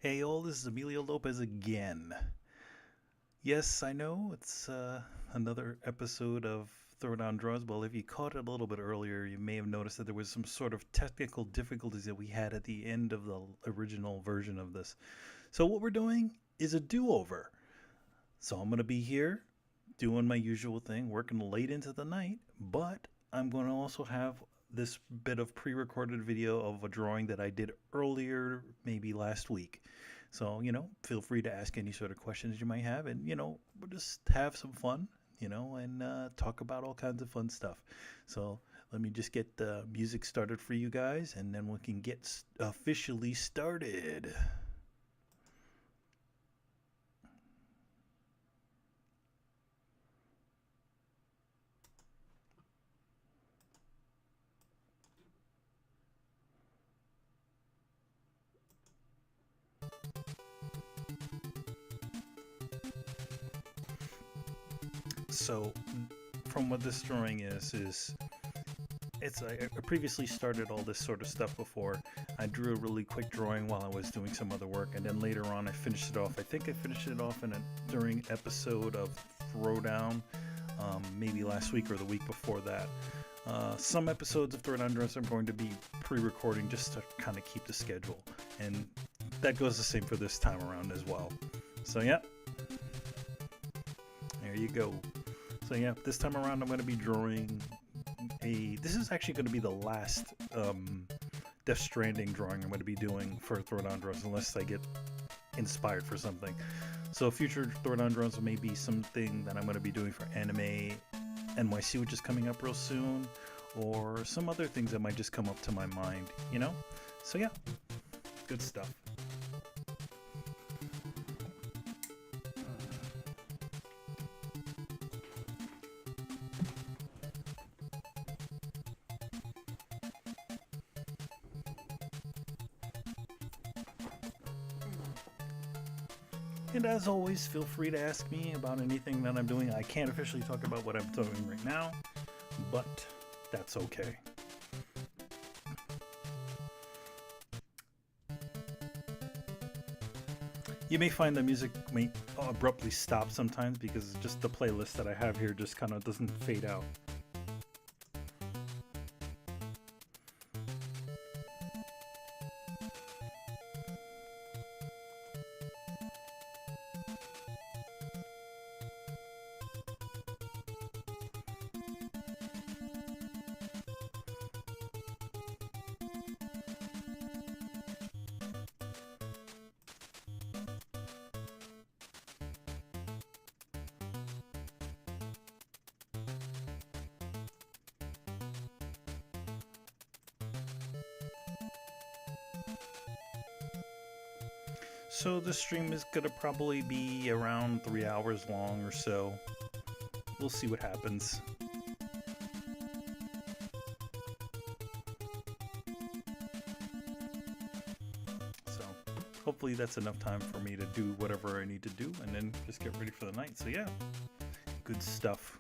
Hey all, this is Emilio Lopez again. Yes, I know it's another episode of Throwdown Draws. Well, if you caught it a little bit earlier, you may have noticed that there was some sort of technical difficulties that we had at the end of the original version of this. So what we're doing is a do-over. So I'm going to be here doing my usual thing, working late into the night, but I'm going to also have this bit of pre-recorded video of a drawing that I did earlier, maybe last week. So, feel free to ask any sort of questions you might have, and, we'll just have some fun, and talk about all kinds of fun stuff. So let me just get the music started for you guys, and then we can get officially started. So, from what this drawing is it's I previously started all this sort of stuff before. I drew a really quick drawing while I was doing some other work, and then later on I finished it off. I think I finished it off during episode of Throwdown, maybe last week or the week before that. Some episodes of Throwdown Dress I'm going to be pre-recording just to kind of keep the schedule, and that goes the same for this time around as well. So yeah, there you go. So yeah, this time around I'm going to be drawing this is actually going to be the last Death Stranding drawing I'm going to be doing for Throwdown Draws, unless I get inspired for something. So future Throwdown Draws may be something that I'm going to be doing for Anime NYC, which is coming up real soon, or some other things that might just come up to my mind, So yeah, good stuff. And as always, feel free to ask me about anything that I'm doing. I can't officially talk about what I'm doing right now, but that's okay. You may find the music may abruptly stop sometimes because just the playlist that I have here just kind of doesn't fade out. So the stream is gonna probably be around 3 hours long or so. We'll see what happens. So hopefully that's enough time for me to do whatever I need to do and then just get ready for the night. So yeah, good stuff.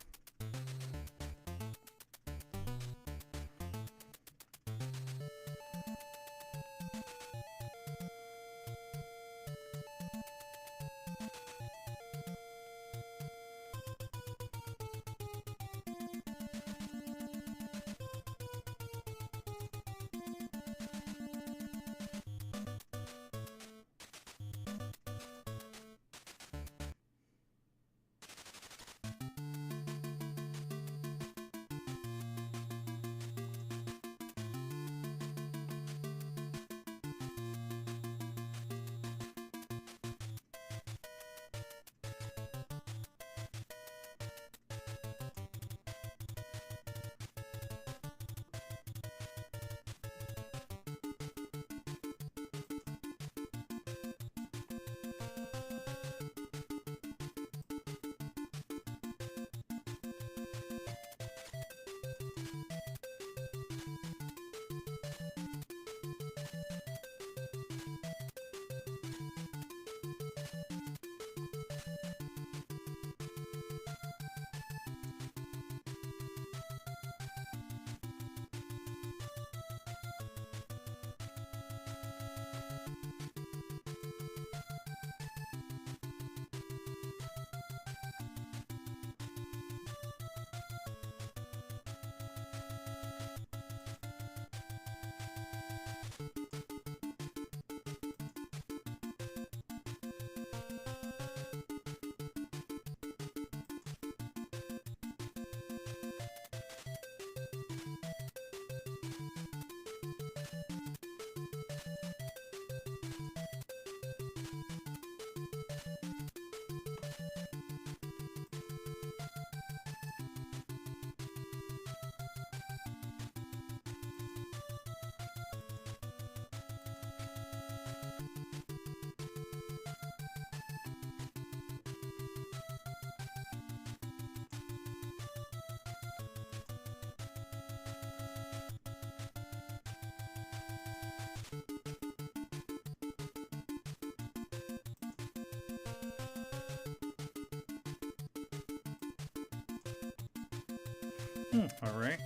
All right.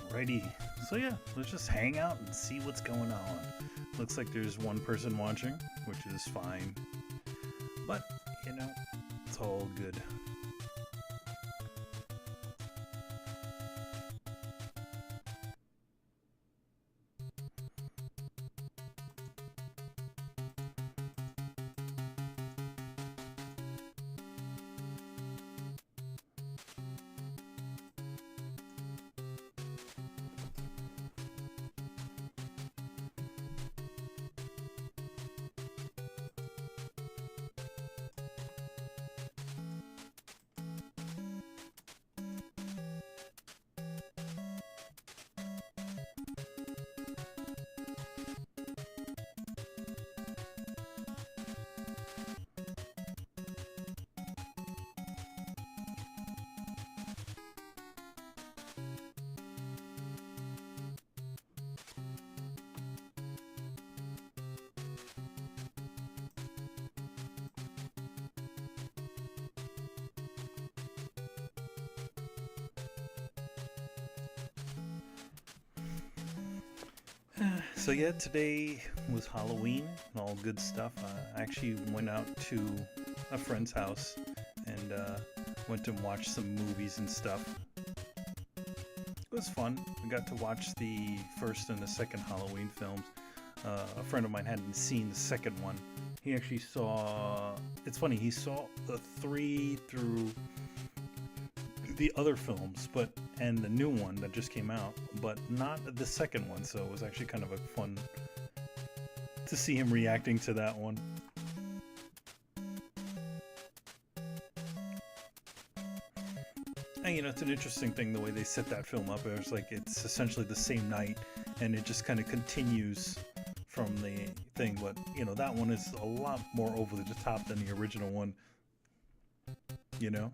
Alrighty. So yeah, let's just hang out and see what's going on. Looks like there's one person watching, which is fine. But, you know, it's all good. So yeah, today was Halloween and all good stuff. I actually went out to a friend's house and went to watch some movies and stuff. It was fun. We got to watch the first and the second Halloween films. A friend of mine hadn't seen the second one. He actually saw... It's funny, he saw the 3 through the other films, and the new one that just came out, but not the second one, so it was actually kind of a fun to see him reacting to that one. And you know, it's an interesting thing the way they set that film up. It was like it's essentially the same night, and it just kind of continues from the thing, but you know, that one is a lot more over the top than the original one, you know?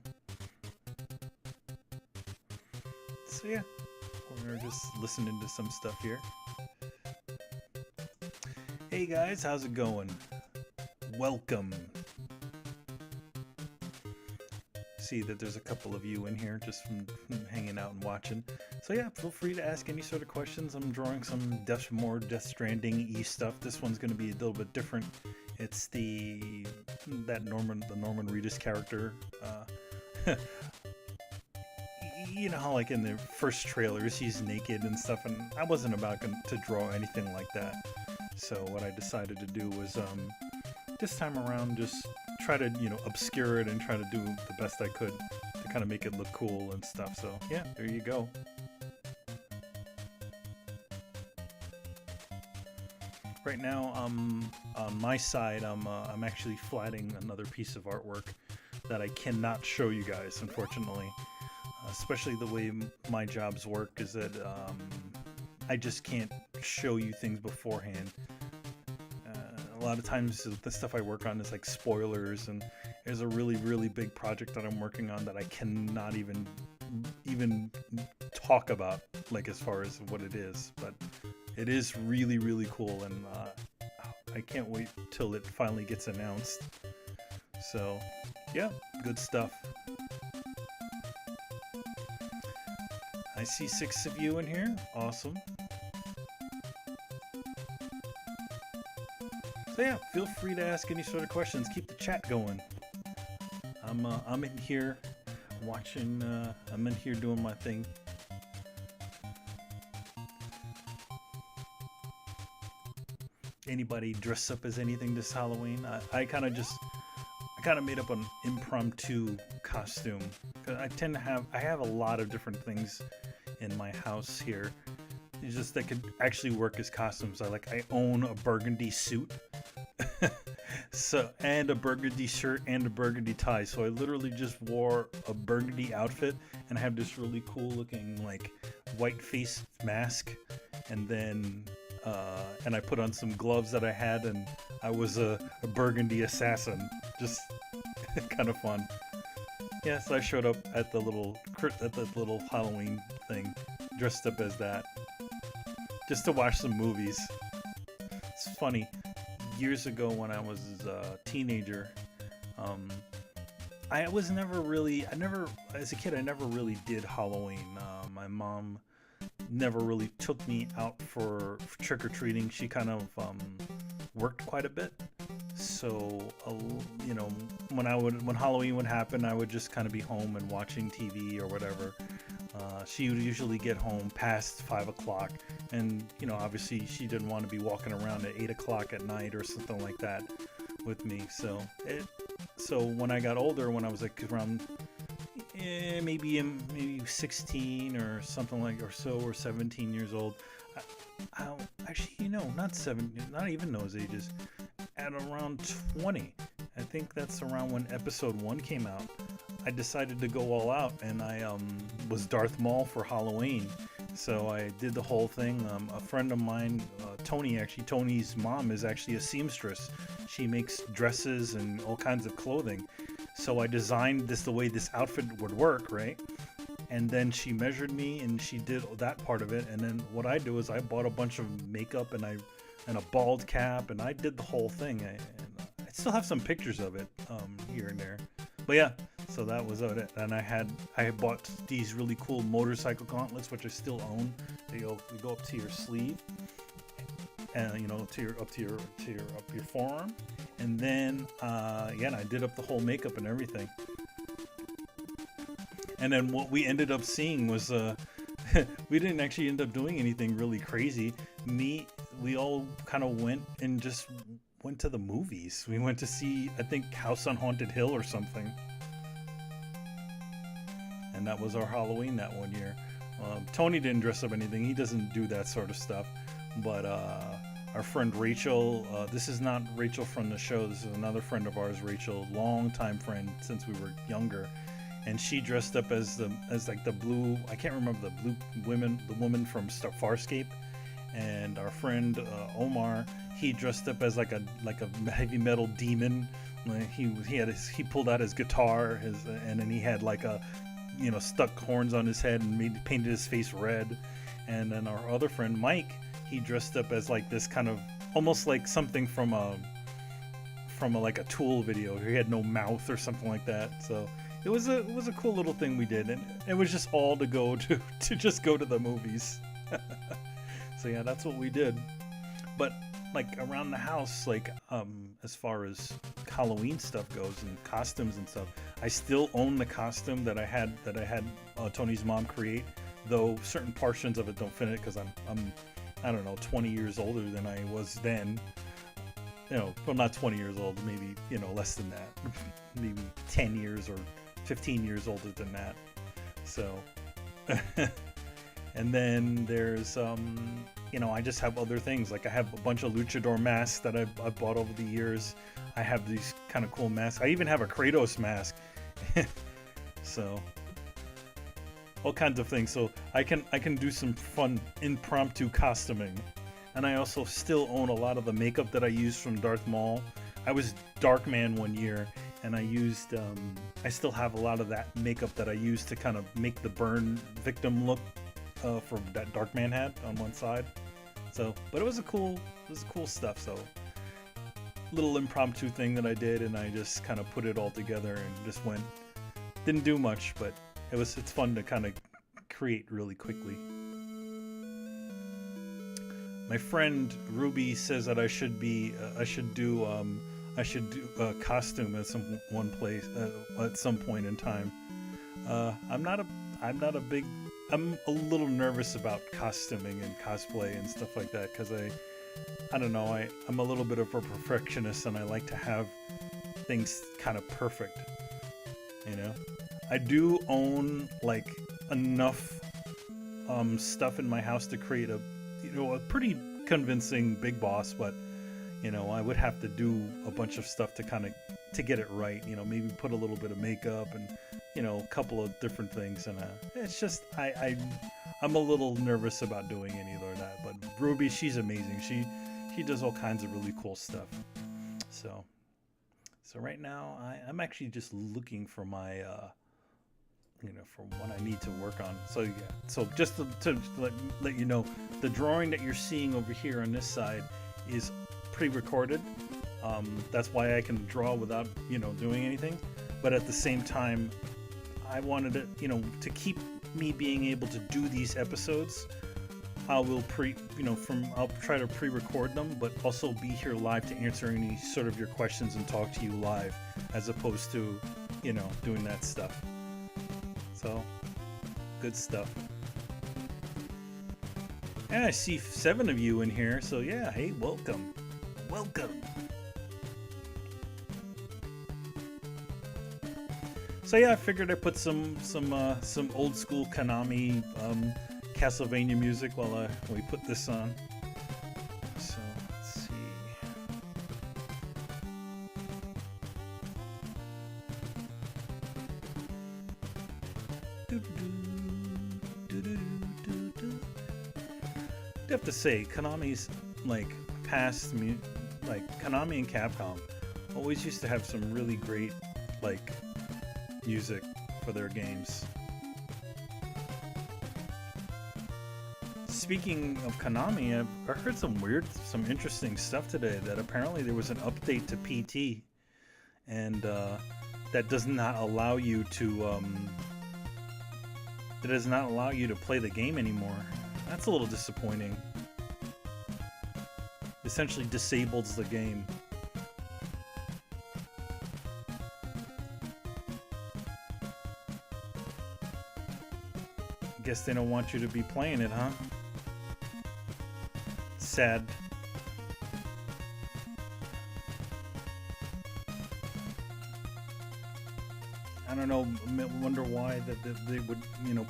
So yeah, we're just listening to some stuff here. Hey guys, how's it going? Welcome. See that there's a couple of you in here just from hanging out and watching. So yeah, feel free to ask any sort of questions. I'm drawing some more Death Stranding-y stuff. This one's going to be a little bit different. It's the Norman Reedus character. You know how like in the first trailers he's naked and stuff, and I wasn't about to draw anything like that. So what I decided to do was this time around just try to, you know, obscure it and try to do the best I could to kind of make it look cool and stuff. So yeah, there you go. Right now, on my side, I'm actually flatting another piece of artwork that I cannot show you guys, unfortunately. Especially the way my jobs work is that I just can't show you things beforehand. A lot of times the stuff I work on is like spoilers, and there's a really big project that I'm working on that I cannot even talk about, like as far as what it is. But it is really cool, and I can't wait till it finally gets announced. So yeah, good stuff. I see 6 of you in here. Awesome. So yeah, feel free to ask any sort of questions. Keep the chat going. I'm in here watching. I'm in here doing my thing. Anybody dress up as anything this Halloween? I kind of made up an impromptu costume. I have a lot of different things in my house here. It's just that could actually work as costumes. I own a burgundy suit, and a burgundy shirt and a burgundy tie. So I literally just wore a burgundy outfit, and I have this really cool looking like white face mask, and then and I put on some gloves that I had, and I was a burgundy assassin. Just kind of fun. Yeah, so I showed up at the little Halloween thing, dressed up as that, just to watch some movies. It's funny. Years ago, when I was a teenager, um, I never, as a kid, I never really did Halloween. My mom never really took me out for trick or treating. She kind of worked quite a bit, so you know, when Halloween would happen, I would just kind of be home and watching TV or whatever. She would usually get home past 5 o'clock, and you know, obviously, she didn't want to be walking around at 8 o'clock at night or something like that with me. So when I got older, when I was like around maybe 16 or something like or so, or 17 years old. I actually, you know, not even those ages. At around 20, I think that's around when episode 1 came out. I decided to go all out, and I was Darth Maul for Halloween. So I did the whole thing. A friend of mine, Tony's mom is actually a seamstress. She makes dresses and all kinds of clothing. So I designed this the way this outfit would work, right? And then she measured me and she did that part of it. And then what I do is I bought a bunch of makeup and a bald cap, and I did the whole thing. I still have some pictures of it here and there. But yeah, so that was it. And I had bought these really cool motorcycle gauntlets, which I still own. They go up to your sleeve, and you know, up your forearm. And then I did up the whole makeup and everything. And then what we ended up seeing was we didn't actually end up doing anything really crazy. We all kind of went to the movies. We went to see, I think, House on Haunted Hill or something. And that was our Halloween that one year. Tony didn't dress up anything. He doesn't do that sort of stuff. But our friend Rachel, this is not Rachel from the show. This is another friend of ours, Rachel, longtime friend since we were younger. And she dressed up as like the blue, I can't remember the woman from Farscape. And our friend Omar, he dressed up as like a heavy metal demon. Like he pulled out his guitar, and then he had like stuck horns on his head and painted his face red. And then our other friend Mike, he dressed up as like this kind of almost like something from a like a Tool video. He had no mouth or something like that. So it was a cool little thing we did, and it was just all to go to just go to the movies. So yeah, that's what we did. But like around the house, like as far as Halloween stuff goes and costumes and stuff, I still own the costume that I had Tony's mom create, though certain portions of it don't fit it because I'm I don't know, 20 years older than I was then. You know, well, not 20 years old, maybe, you know, less than that. Maybe 10 years or 15 years older than that. So and then there's I just have other things. Like I have a bunch of luchador masks that I've bought over the years. I have these kind of cool masks. I even have a Kratos mask. So all kinds of things. So I can do some fun impromptu costuming. And I also still own a lot of the makeup that I used from Darth Maul. I was Darkman one year, and I used I still have a lot of that makeup that I used to kind of make the burn victim look for that Darkman had on one side. So, but it was cool stuff. So, little impromptu thing that I did, and I just kind of put it all together and just went. Didn't do much, but it's fun to kind of create really quickly. My friend Ruby says that I should do a costume at some point in time. I'm a little nervous about costuming and cosplay and stuff like that because I don't know, I'm a little bit of a perfectionist and I like to have things kind of perfect, you know. I do own like enough stuff in my house to create a pretty convincing Big Boss, but I would have to do a bunch of stuff to get it right. Maybe put a little bit of makeup and a couple of different things, and it's just I'm a little nervous about doing any of that. But Ruby, she's amazing. She does all kinds of really cool stuff. So right now I'm actually just looking for my for what I need to work on. So yeah, so just to let you know, the drawing that you're seeing over here on this side is pre-recorded. That's why I can draw without doing anything. But at the same time, I wanted it, to keep me being able to do these episodes. I'll try to pre-record them, but also be here live to answer any sort of your questions and talk to you live, as opposed to, doing that stuff. So, good stuff. And I see 7 of you in here, so yeah, hey, welcome. Welcome. So yeah, I figured I'd put some old school Konami Castlevania music while we put this on. So let's see. I have to say, Konami's Konami and Capcom always used to have some really great music for their games. Speaking of Konami, I've heard some interesting stuff today, that apparently there was an update to PT, and that does not allow you to play the game anymore. That's a little disappointing. Essentially disables the game. Guess they don't want you to be playing it, huh? Sad. I don't know. Wonder why that they would,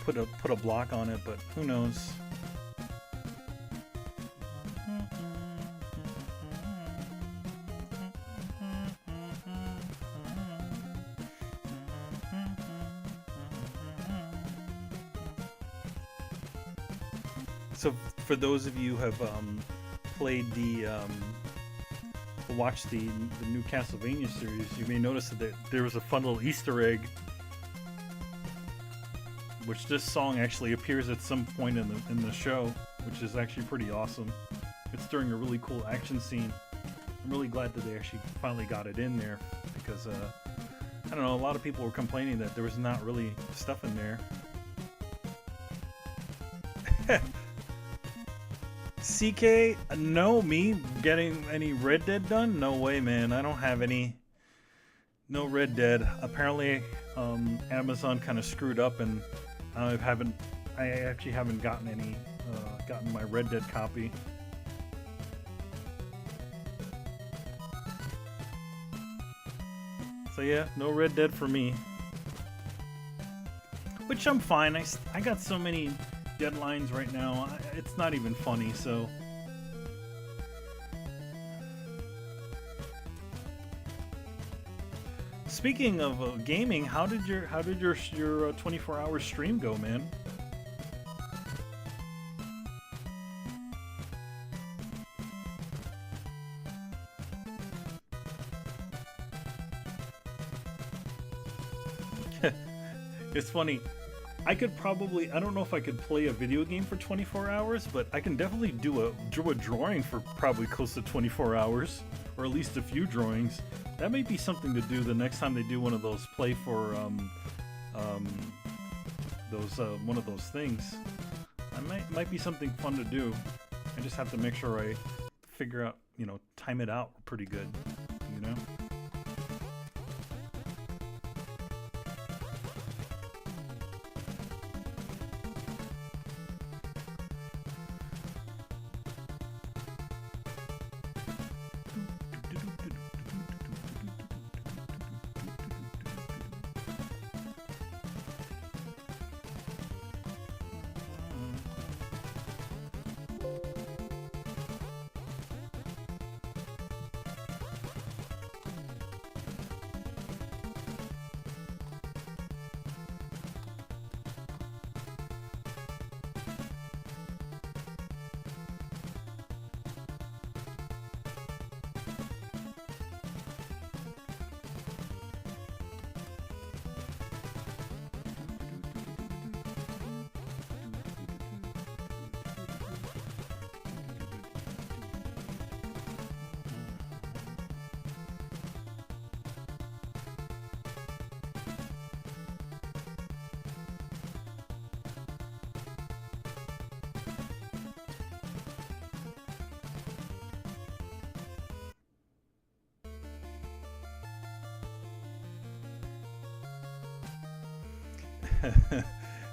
put a block on it, but who knows? So for those of you who have played watched the new Castlevania series, you may notice that there was a fun little Easter egg, which this song actually appears at some point in the show, which is actually pretty awesome. It's during a really cool action scene. I'm really glad that they actually finally got it in there, because I don't know, a lot of people were complaining that there was not really stuff in there. CK, no, me getting any Red Dead done? No way, man. I don't have no Red Dead. Apparently, Amazon kind of screwed up, and I actually haven't gotten my Red Dead copy. So yeah, no Red Dead for me. Which I'm fine. I got so many deadlines right now, it's not even funny. So speaking of gaming, how did your 24-hour stream go, man? It's funny. I don't know if I could play a video game for 24 hours, but I can definitely do a drawing for probably close to 24 hours, or at least a few drawings. That might be something to do the next time they do one of those play for one of those things. Might be something fun to do. I just have to make sure I figure out, time it out pretty good,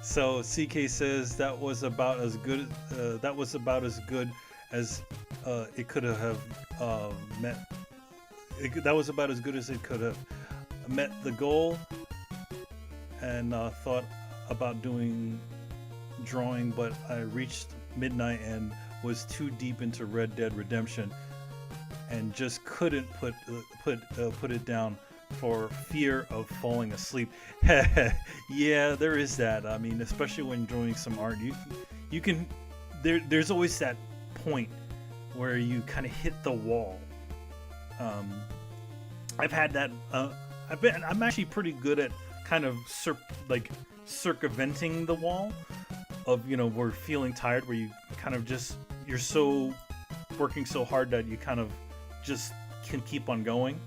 So CK says that was about as good. That was about as good as it could have met. That was about as good as it could have met the goal, and thought about doing drawing, but I reached midnight and was too deep into Red Dead Redemption, and just couldn't put it down for fear of falling asleep. Yeah, there is that. I mean, especially when drawing some art, you can there's always that point where you kind of hit the wall. I've had that. I'm actually pretty good at kind of circumventing the wall of, we're feeling tired, where you kind of just, you're so working so hard that you kind of just can keep on going.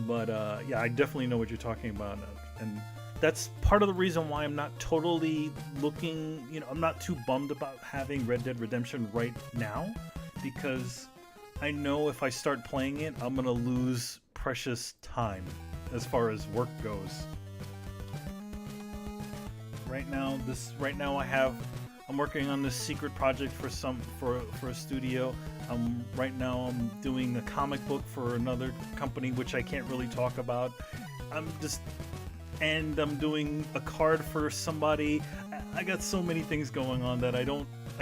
But yeah, I definitely know what you're talking about, and that's part of the reason why I'm not totally looking, I'm not too bummed about having Red Dead Redemption right now, because I know if I start playing it, I'm gonna lose precious time as far as work goes. Right now I'm working on this secret project for a studio. Right now I'm doing a comic book for another company, which I can't really talk about. I'm doing a card for somebody. I got so many things going on that I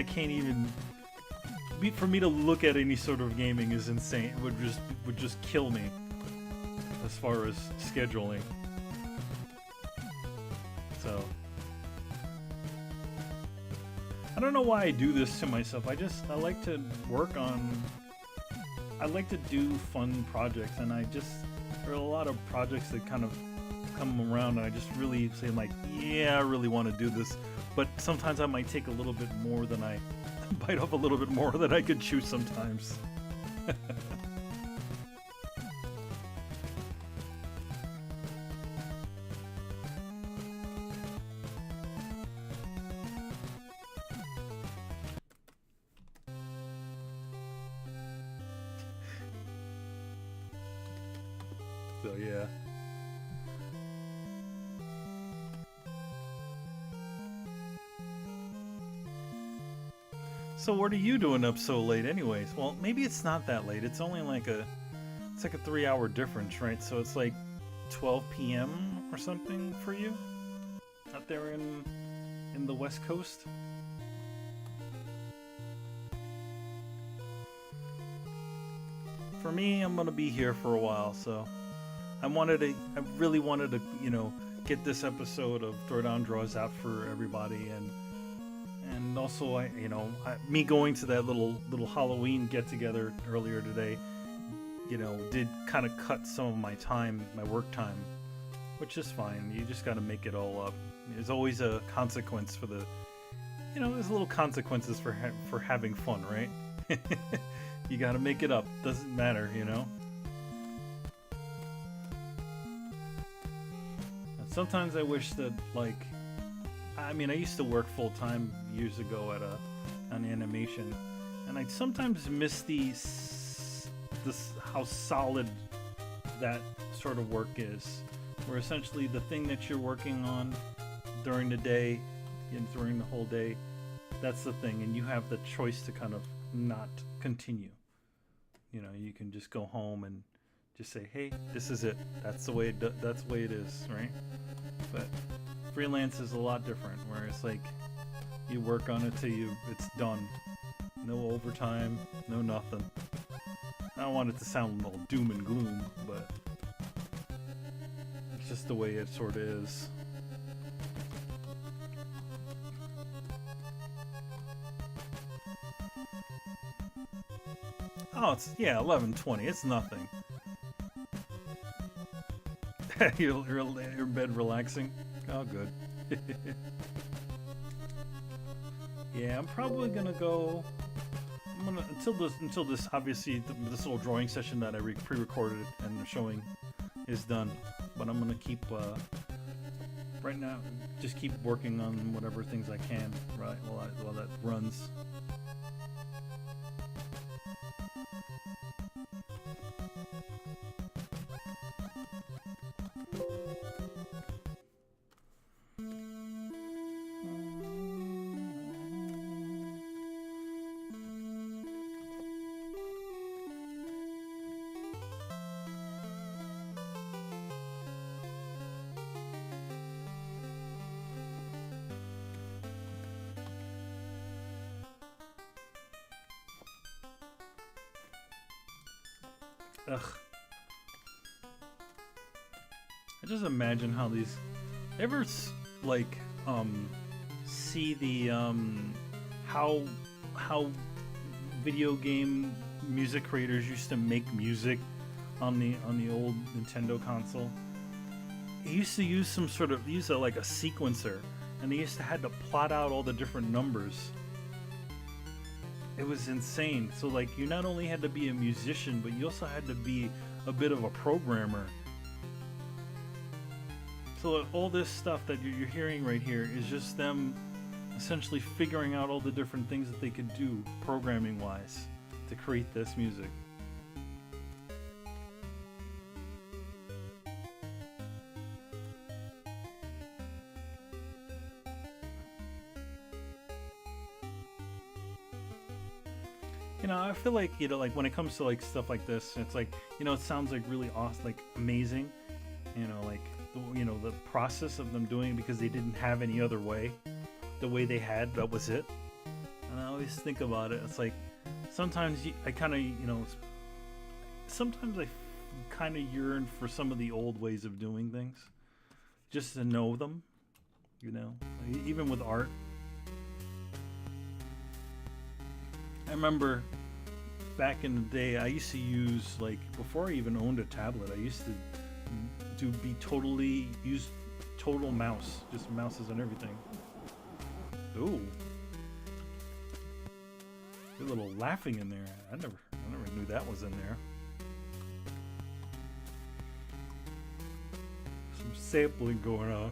can't even. For me to look at any sort of gaming is insane. It would just kill me as far as scheduling. So I don't know why I do this to myself. I like to do fun projects, and there are a lot of projects that kind of come around, and I just really say, like, yeah, I really want to do this, but sometimes I might take a little bit more than I bite off a little bit more than I could chew sometimes. So yeah. So what are you doing up so late anyways? Well, maybe it's not that late. It's only like a 3-hour difference, right? So it's like 12 p.m. or something for you out there in the West Coast. For me, I'm gonna be here for a while, so I really wanted to, get this episode of Throwdown Draws out for everybody, and also me going to that little Halloween get together earlier today, did kind of cut some of my work time, which is fine. You just got to make it all up. There's always a consequence for there's little consequences for having fun, right? You got to make it up. Doesn't matter, Sometimes I wish that, I used to work full-time years ago at an animation, and I sometimes miss how solid that sort of work is, where essentially the thing that you're working on during the day and during the whole day, that's the thing, and you have the choice to kind of not continue. You can just go home and just say, hey, this is it. That's the way it is, right? But freelance is a lot different, where it's like you work on it till it's done. No overtime, no nothing. I don't want it to sound all doom and gloom, but it's just the way it sort of is. Oh, it's 11:20. It's nothing. you're in bed relaxing. Oh, good. Yeah, I'm probably gonna go. Until this obviously this little drawing session that I pre-recorded and showing is done. But I'm gonna keep right now. Just keep working on whatever things I can, right? While that runs. ugh. I just imagine how these. Ever like see the how video game music creators used to make music on the old Nintendo console? He used to use some sort of like a sequencer, and they used to had to plot out all the different numbers. It was insane. So like you not only had to be a musician, but you also had to be a bit of a programmer. So all this stuff that you're hearing right here is just them essentially figuring out all the different things that they could do programming wise to create this music. You know, I feel like, you know, like when it comes to like stuff like this, it's like, you know, it sounds like really awesome, like amazing, you know, like, you know, the process of them doing it because they didn't have any other way. The way they had, that was it. And I always think about it, it's like, sometimes I kind of, you know, sometimes I kind of yearn for some of the old ways of doing things. Just to know them, you know, even with art. I remember back in the day, I used to use, like, before I even owned a tablet, I used to use total mouse, just mouses and everything. Ooh. A little laughing in there. I never knew that was in there. Some sampling going on.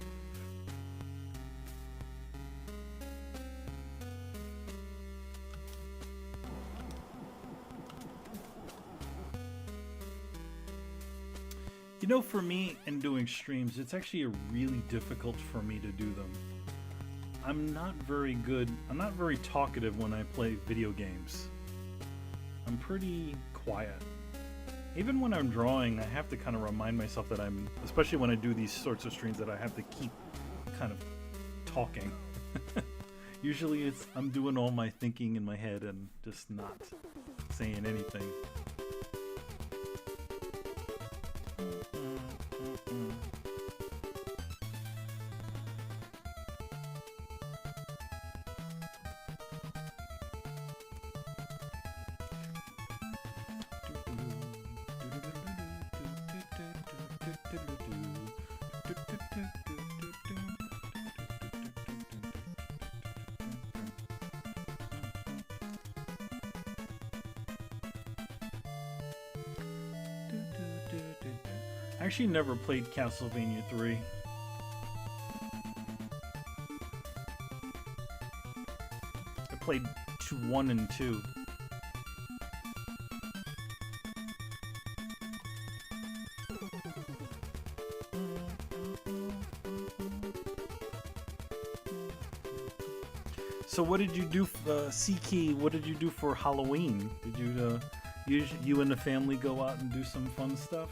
You know, for me in doing streams, it's actually really difficult for me to do them. I'm not very talkative when I play video games. I'm pretty quiet. Even when I'm drawing, I have to kind of remind myself that especially when I do these sorts of streams, that I have to keep kind of talking. Usually I'm doing all my thinking in my head and just not saying anything. I actually never played Castlevania 3. I played 1 and 2. So what did you do, Siki? What did you do for Halloween? Did you and the family go out and do some fun stuff?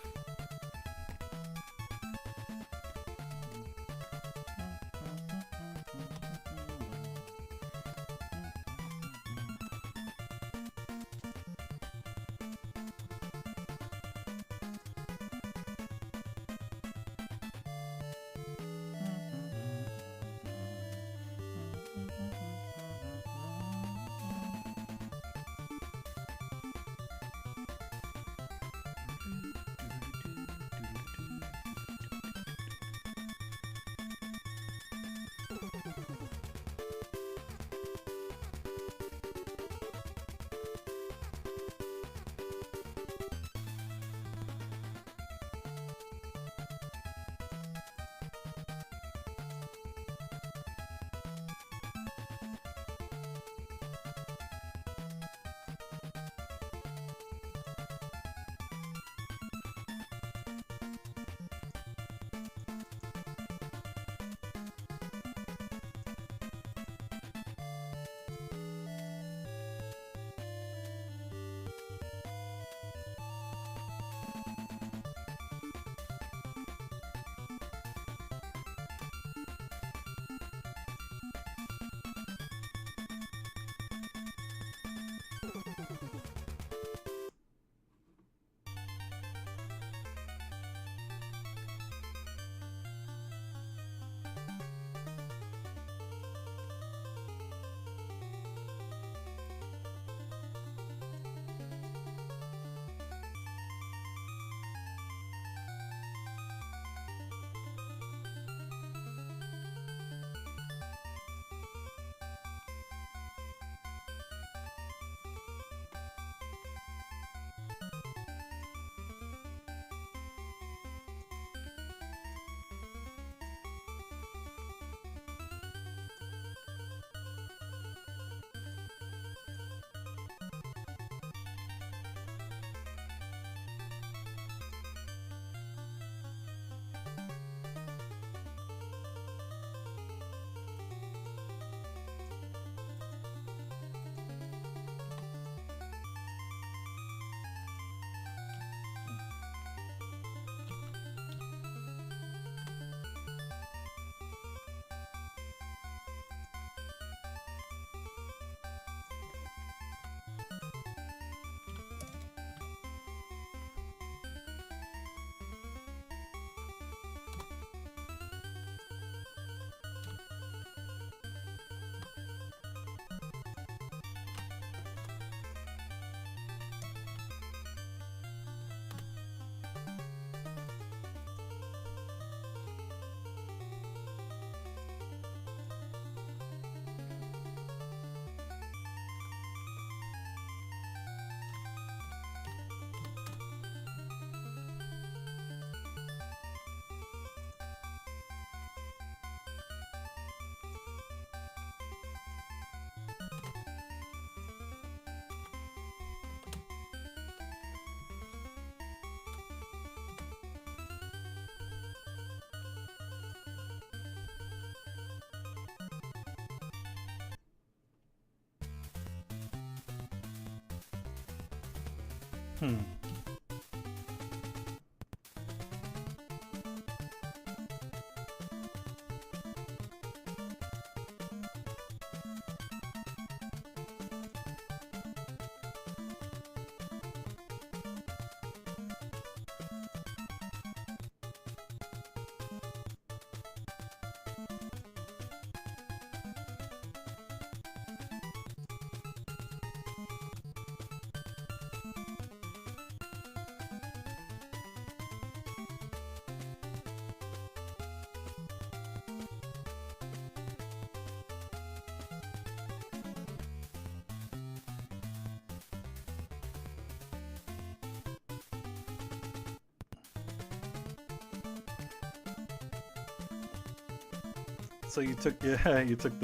So you took you took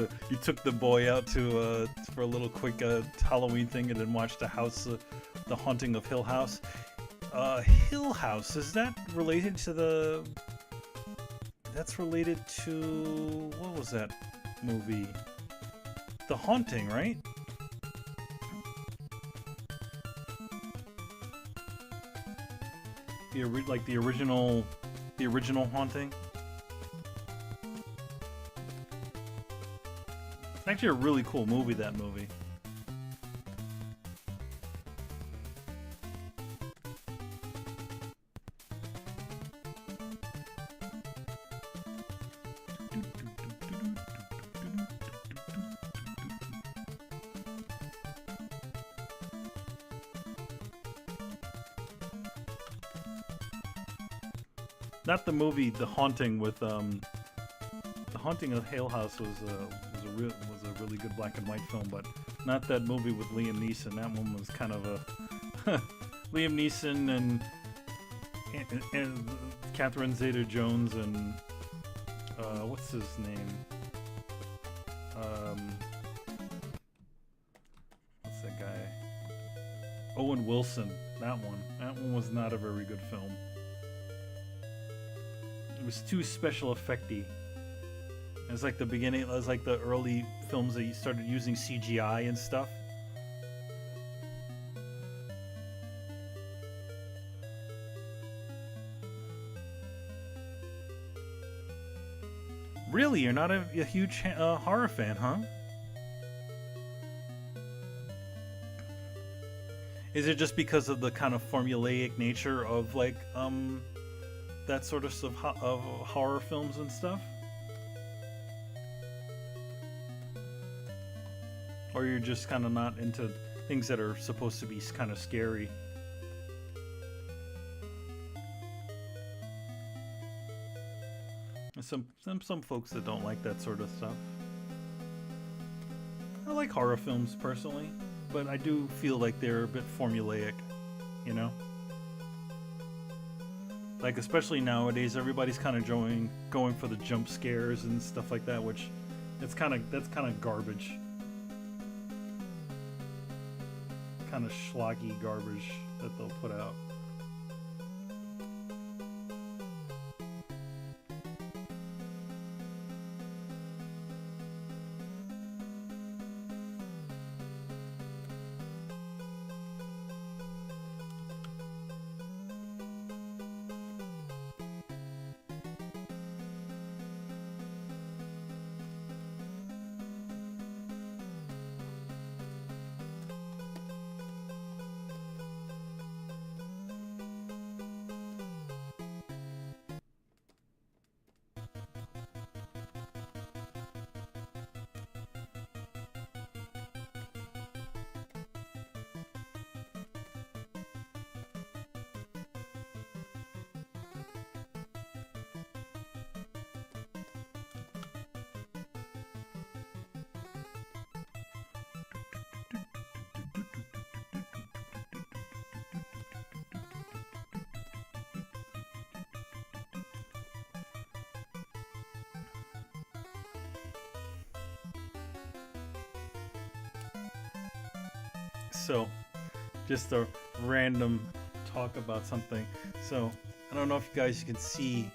the boy out to for a little quick Halloween thing and then watched the Haunting of Hill House. Hill House, is that related to the? That's related to what was that movie? The Haunting, right? Like the original Haunting. It's actually a really cool movie, that movie. Not the movie, The Haunting with The Haunting of Hill House was a really good black and white film, but not that movie with Liam Neeson. That one was kind of a Liam Neeson and Catherine Zeta-Jones and what's his name? What's that guy? Owen Wilson. That one was not a very good film. It was too special effecty. It was like the beginning. It was like the early films that you started using CGI and stuff. Really, you're not a huge horror fan, huh? Is it just because of the kind of formulaic nature of like that sort of stuff of horror films and stuff? Or you're just kind of not into things that are supposed to be kind of scary? Some folks that don't like that sort of stuff. I like horror films personally, but I do feel like they're a bit formulaic, you know? Like, especially nowadays, everybody's kind of going for the jump scares and stuff like that, which that's kind of garbage. Kind of schlocky garbage that they'll put out. So, just a random talk about something. So, I don't know if you guys can see.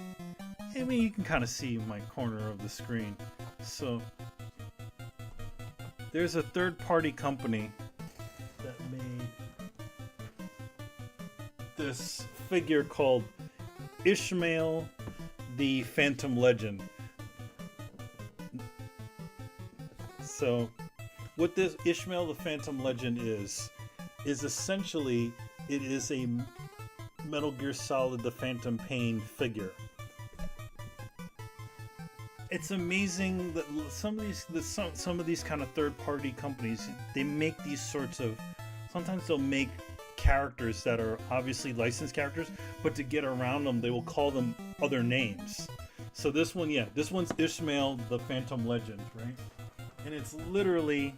I mean, you can kind of see my corner of the screen. So, there's a third-party company that made this figure called ISMAEL the Phantom Legend. So what this ISMAEL the Phantom Legend is essentially, it is a Metal Gear Solid the Phantom Pain figure. It's amazing that some of these kind of third-party companies, they make these sorts of, sometimes they'll make characters that are obviously licensed characters, but to get around them, they will call them other names. So this one, yeah, this one's ISMAEL the Phantom Legend, right? And it's literally,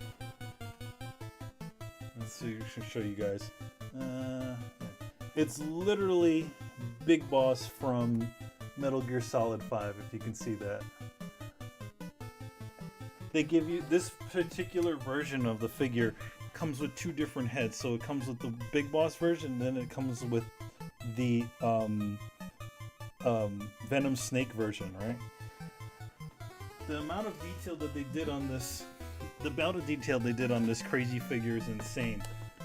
let's see, I should show you guys. It's literally Big Boss from Metal Gear Solid 5, if you can see that. They give you this particular version of the figure comes with two different heads. So it comes with the Big Boss version, then it comes with the Venom Snake version, right? The amount of detail that they did on this, crazy figure is insane.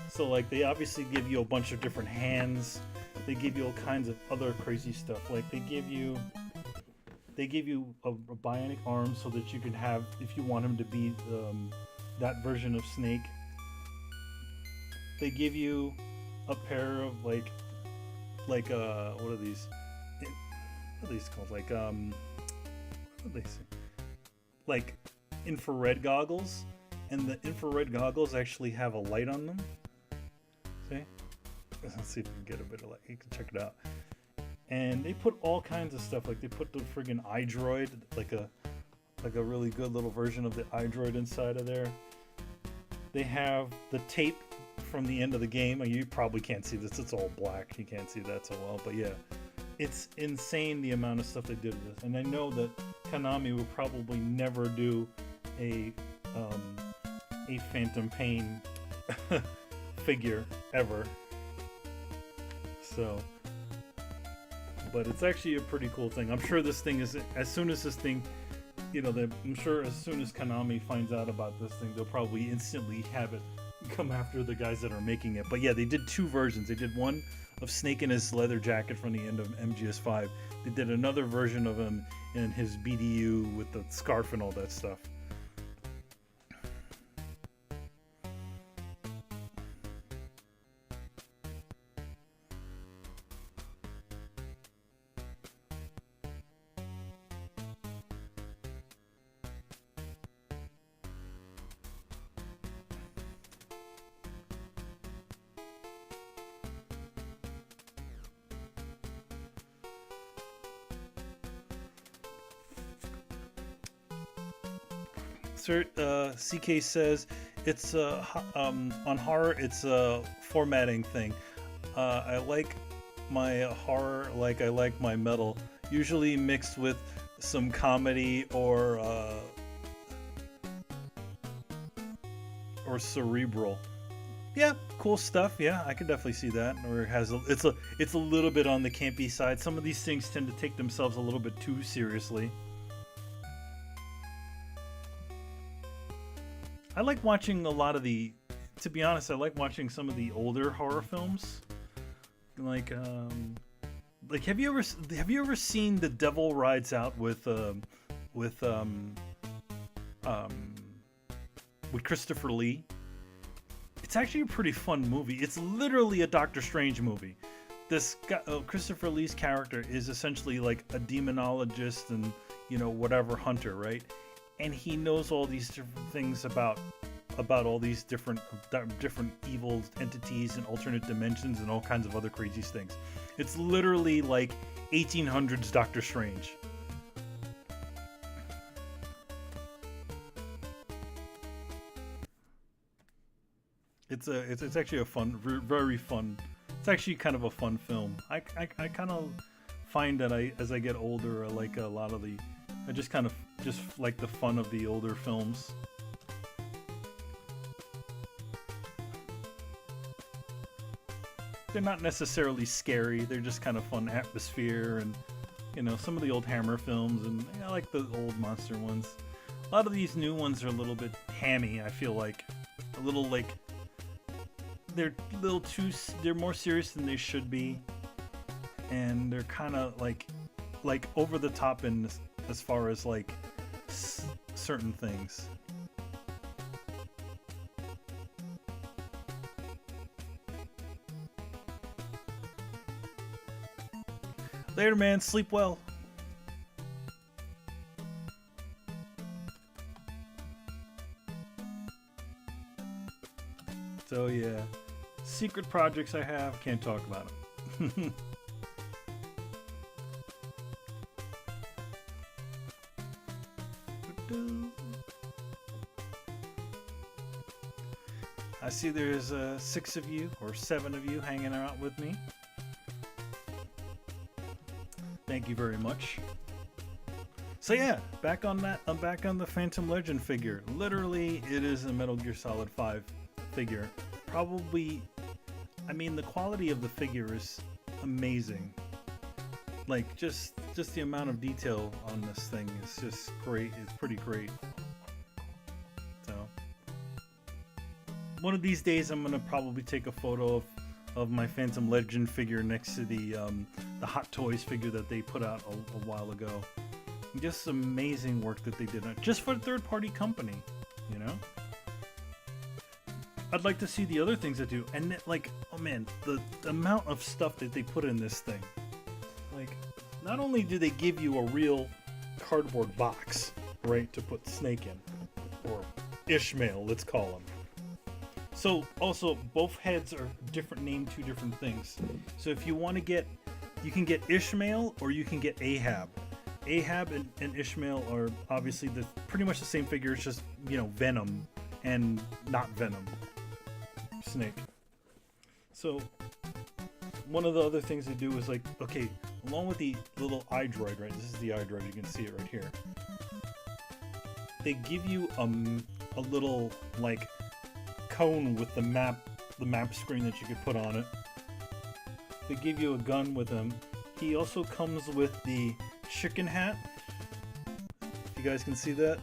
So like, they obviously give you a bunch of different hands. They give you all kinds of other crazy stuff. Like they give you a bionic arm so that you can have, if you want him to be that version of Snake. They give you a pair of what are these? What are these called? What do they say? Like infrared goggles, and the infrared goggles actually have a light on them. See? Let's see if we can get a bit of light. You can check it out. And they put all kinds of stuff. Like they put the friggin' iDroid, like a really good little version of the iDroid inside of there. They have the tape from the end of the game. You probably can't see this. It's all black. You can't see that so well. But yeah, it's insane the amount of stuff they did with this. And I know that Konami will probably never do a Phantom Pain figure ever. So, but it's actually a pretty cool thing. I'm sure this thing is, as soon as this thing, I'm sure as soon as Konami finds out about this thing, they'll probably instantly have it come after the guys that are making it. But yeah, they did two versions. They did one of Snake in his leather jacket from the end of MGS5. They did another version of him in his BDU with the scarf and all that stuff. CK says it's on horror. It's a formatting thing. I like my horror like I like my metal, usually mixed with some comedy or cerebral. Yeah, cool stuff. Yeah, I could definitely see that. Or it's a little bit on the campy side. Some of these things tend to take themselves a little bit too seriously. I like watching a lot of to be honest, I like watching some of the older horror films. Like have you ever seen The Devil Rides Out with Christopher Lee? It's actually a pretty fun movie. It's literally a Doctor Strange movie. This guy, Christopher Lee's character is essentially like a demonologist and whatever hunter, right? And he knows all these different things about all these different evil entities and alternate dimensions and all kinds of other crazy things. It's literally like 1800s Doctor Strange. It's actually a fun, very fun. It's actually kind of a fun film. I kind of find that as I get older, I like a lot of I just like the fun of the older films. They're not necessarily scary. They're just kind of fun atmosphere, and some of the old Hammer films, and I like the old monster ones. A lot of these new ones are a little bit hammy. I feel like a little like they're more serious than they should be. and they're kind of like over the top in as far as like certain things. Later, man. Sleep well. So yeah, secret projects I have, can't talk about them. I see there's 6 of you or 7 of you hanging out with me. Thank you very much. So yeah, back on that. I'm back on the Phantom Legend figure. Literally, it is a Metal Gear Solid 5 figure. Probably, I mean, the quality of the figure is amazing. Like just the amount of detail on this thing is just great. It's pretty great. So one of these days, I'm gonna probably take a photo of my Phantom Legend figure next to the Hot Toys figure that they put out a while ago. Just amazing work that they did, just for a third-party company, you know. I'd like to see the other things they do, and like, oh man, the amount of stuff that they put in this thing. Like, not only do they give you a real cardboard box, right, to put Snake in, or Ishmael, let's call him. So also, both heads are different, named 2 different things. So if you want to get, you can get Ishmael or you can get AEHAB. AEHAB and Ishmael are obviously pretty much the same figure. It's just, you know, Venom and not Venom. Snake. So one of the other things they do is like, okay, along with the little iDroid, right? This is the iDroid. You can see it right here. They give you a little like cone with the map screen that you could put on it. They give you a gun with him. He also comes with the chicken hat. If you guys can see that.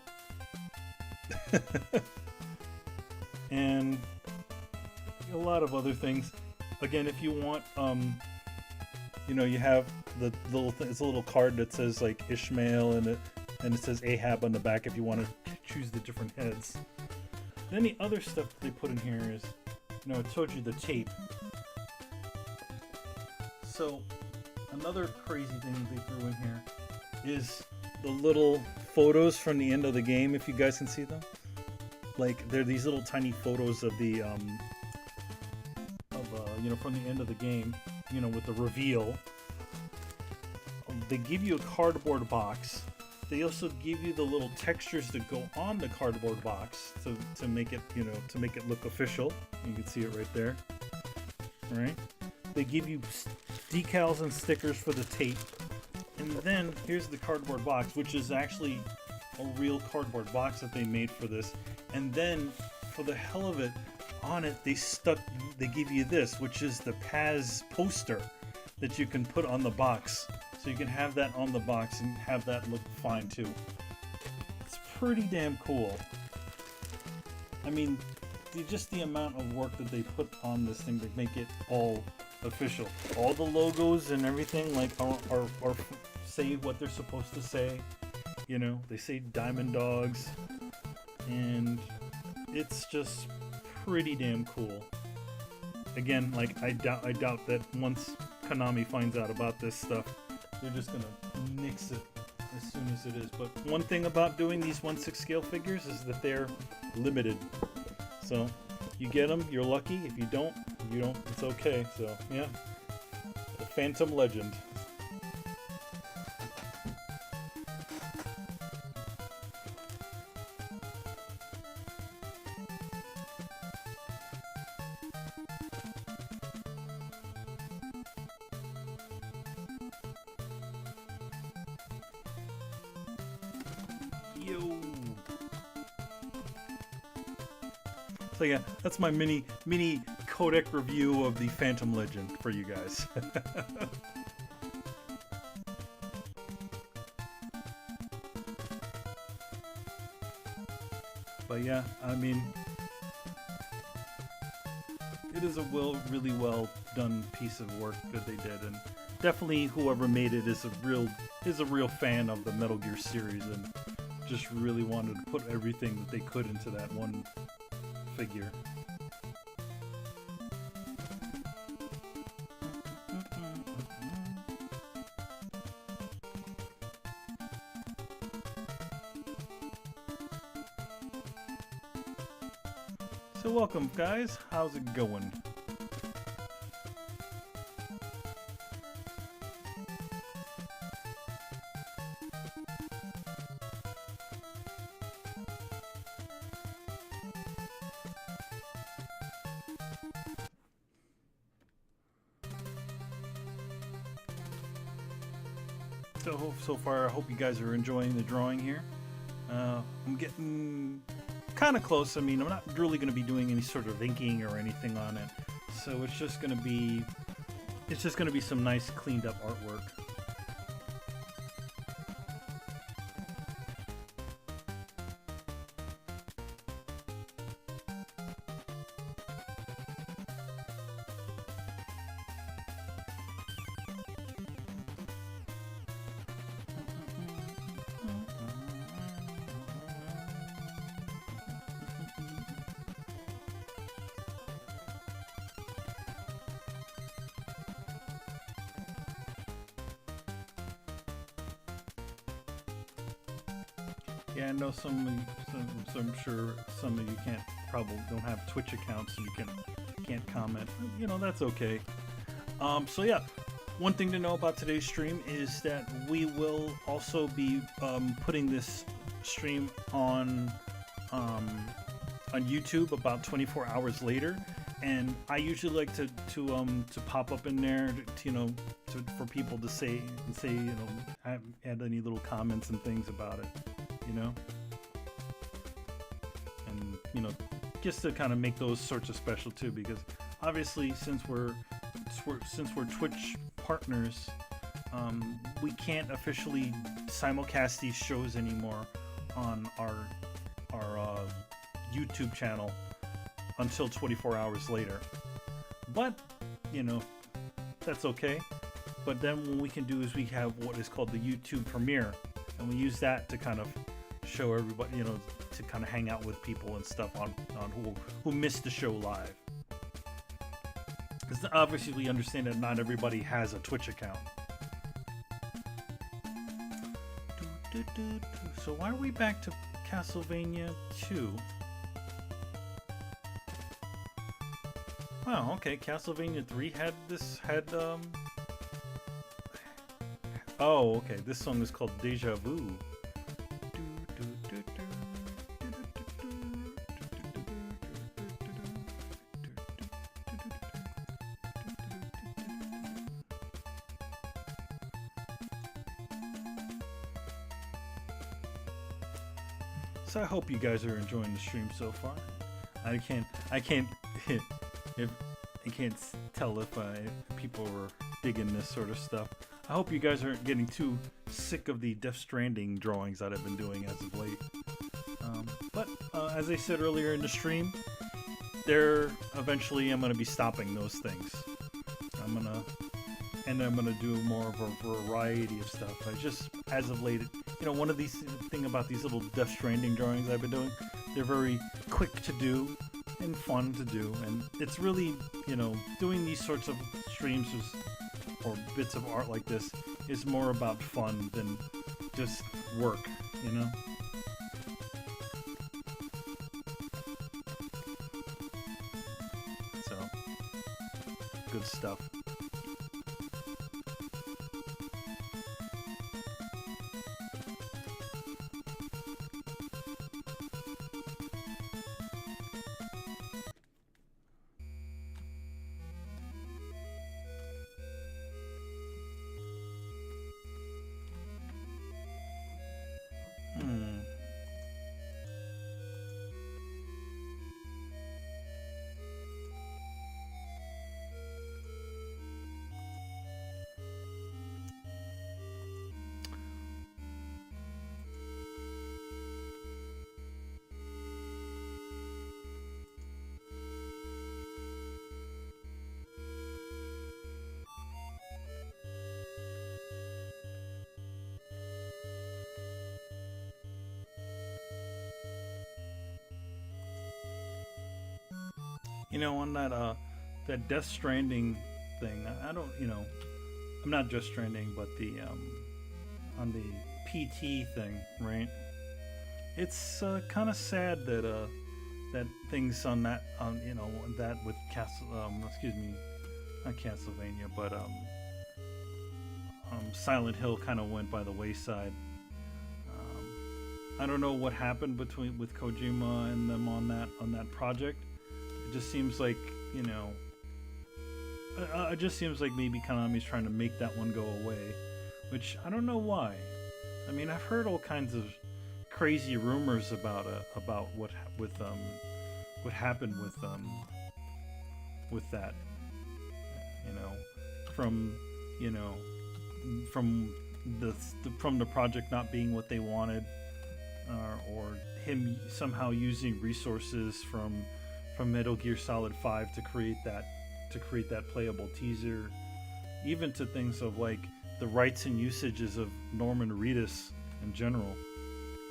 And a lot of other things. Again, if you want, you know, you have the little thing. It's a little card that says like Ishmael and it says AEHAB on the back if you want to choose the different heads. Then the other stuff that they put in here is, you know, I told you the tape. So another crazy thing that they threw in here is the little photos from the end of the game, if you guys can see them. Like, they're these little tiny photos of the you know, from the end of the game, you know, with the reveal. They give you a cardboard box. They also give you the little textures that go on the cardboard box to make it, you know, to make it look official. You can see it right there. All right. They give you decals and stickers for the tape. And then here's the cardboard box, which is actually a real cardboard box that they made for this. And then, for the hell of it, on it they give you this, which is the Paz poster that you can put on the box. So you can have that on the box and have that look fine too. It's pretty damn cool. I mean, just the amount of work that they put on this thing to make it all official. All the logos and everything like are say what they're supposed to say. You know, they say Diamond Dogs, and it's just pretty damn cool. Again, like I doubt that once Konami finds out about this stuff, they're just gonna nix it as soon as it is. But one thing about doing these 1/6 scale figures is that they're limited. So you get them, you're lucky. If you don't, you don't. It's okay. So yeah, the Phantom Legend. So yeah, that's my mini codec review of the Phantom Legend for you guys. But yeah, I mean, it is a really well done piece of work that they did, and definitely whoever made it is a real fan of the Metal Gear series and just really wanted to put everything that they could into that one figure. So welcome guys, how's it going? So far, I hope you guys are enjoying the drawing here. I'm getting kind of close. I mean, I'm not really going to be doing any sort of inking or anything on it, so it's just going to be some nice cleaned up artwork. Yeah, I know I'm sure some of you probably don't have Twitch accounts, so you can't comment. You know, that's okay. So yeah, one thing to know about today's stream is that we will also be putting this stream on YouTube about 24 hours later, and I usually like to pop up in there for people to say add any little comments and things about it. And just to kind of make those sorts of special too, because obviously since we're Twitch partners, we can't officially simulcast these shows anymore on our YouTube channel until 24 hours later. But that's okay. But then what we can do is we have what is called the YouTube premiere, and we use that to kind of show everybody, to kind of hang out with people and stuff on who missed the show live. Because obviously we understand that not everybody has a Twitch account. So why are we back to Castlevania 2? Wow, okay, Castlevania 3 had oh, okay, this song is called Deja Vu. So I hope you guys are enjoying the stream so far. I can't tell if people are digging this sort of stuff. I hope you guys aren't getting too sick of the Death Stranding drawings that I've been doing as of late. But as I said earlier in the stream, eventually I'm going to be stopping those things. I'm gonna do more of a variety of stuff. I just, as of late, one of these thing about these little Death Stranding drawings I've been doing, they're very quick to do and fun to do, and it's really, doing these sorts of streams or bits of art like this is more about fun than just work, So, good stuff. On that Death Stranding thing, I don't, I'm not just Stranding, but the on the PT thing, right? It's kind of sad that that things on that that with excuse me, not Castlevania, but Silent Hill kind of went by the wayside. I don't know what happened with Kojima and them on that project. It just seems like it just seems like maybe Konami's trying to make that one go away, which I don't know why. I mean, I've heard all kinds of crazy rumors about what happened with that. From from from the project not being what they wanted, or him somehow using resources from Metal Gear Solid 5 to create that playable teaser, even to things of like the rights and usages of Norman Reedus in general.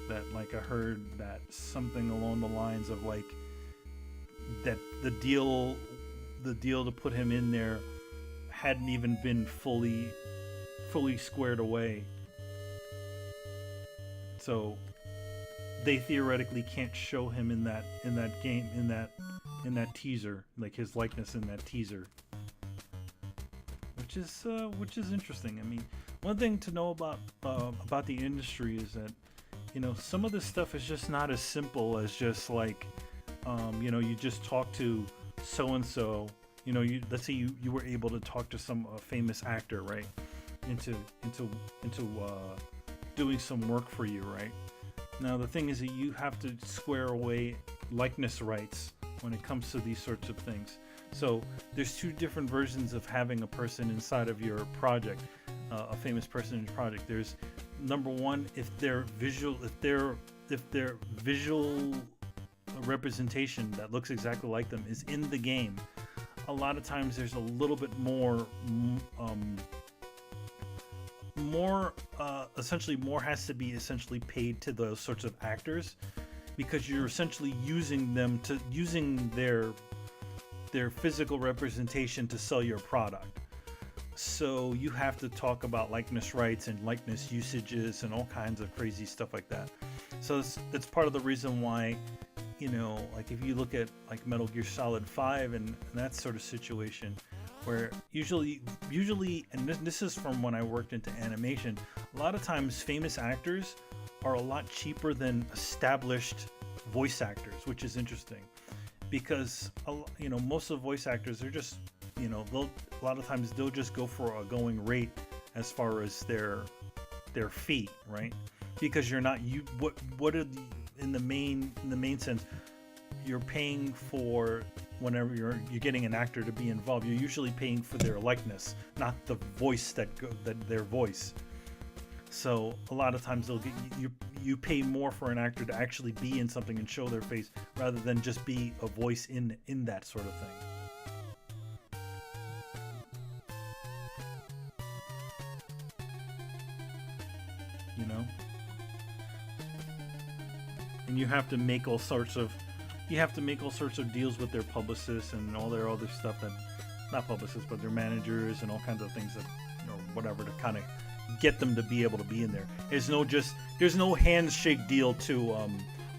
That like I heard that something along the lines of like that the deal to put him in there hadn't even been fully squared away. So they theoretically can't show him in that game in that teaser, like his likeness in that teaser, which is interesting. I mean, one thing to know about the industry is that some of this stuff is just not as simple as just like you just talk to so and so. Let's say you were able to talk to some famous actor, right, into doing some work for you, right? Now the thing is that you have to square away likeness rights when it comes to these sorts of things. So there's two different versions of having a person inside of your project, a famous person in your project. There's number one, if their visual representation that looks exactly like them is in the game. A lot of times there's a little bit essentially more has to be essentially paid to those sorts of actors, because you're essentially using their physical representation to sell your product. So you have to talk about likeness rights and likeness usages and all kinds of crazy stuff like that. So it's part of the reason why, like if you look at like Metal Gear Solid 5 and that sort of situation, where usually, and this is from when I worked into animation, a lot of times famous actors are a lot cheaper than established voice actors, which is interesting, because most of the voice actors are just a lot of times they'll just go for a going rate as far as their fee, right? Because you're not in the main sense, you're paying for whenever you're getting an actor to be involved, you're usually paying for their likeness, not the voice that their voice. So a lot of times they'll get you pay more for an actor to actually be in something and show their face rather than just be a voice in that sort of thing. And you have to make all sorts of deals with their publicists and all their other stuff, that not publicists but their managers and all kinds of things that whatever, to kind of get them to be able to be in there. There's no handshake deal to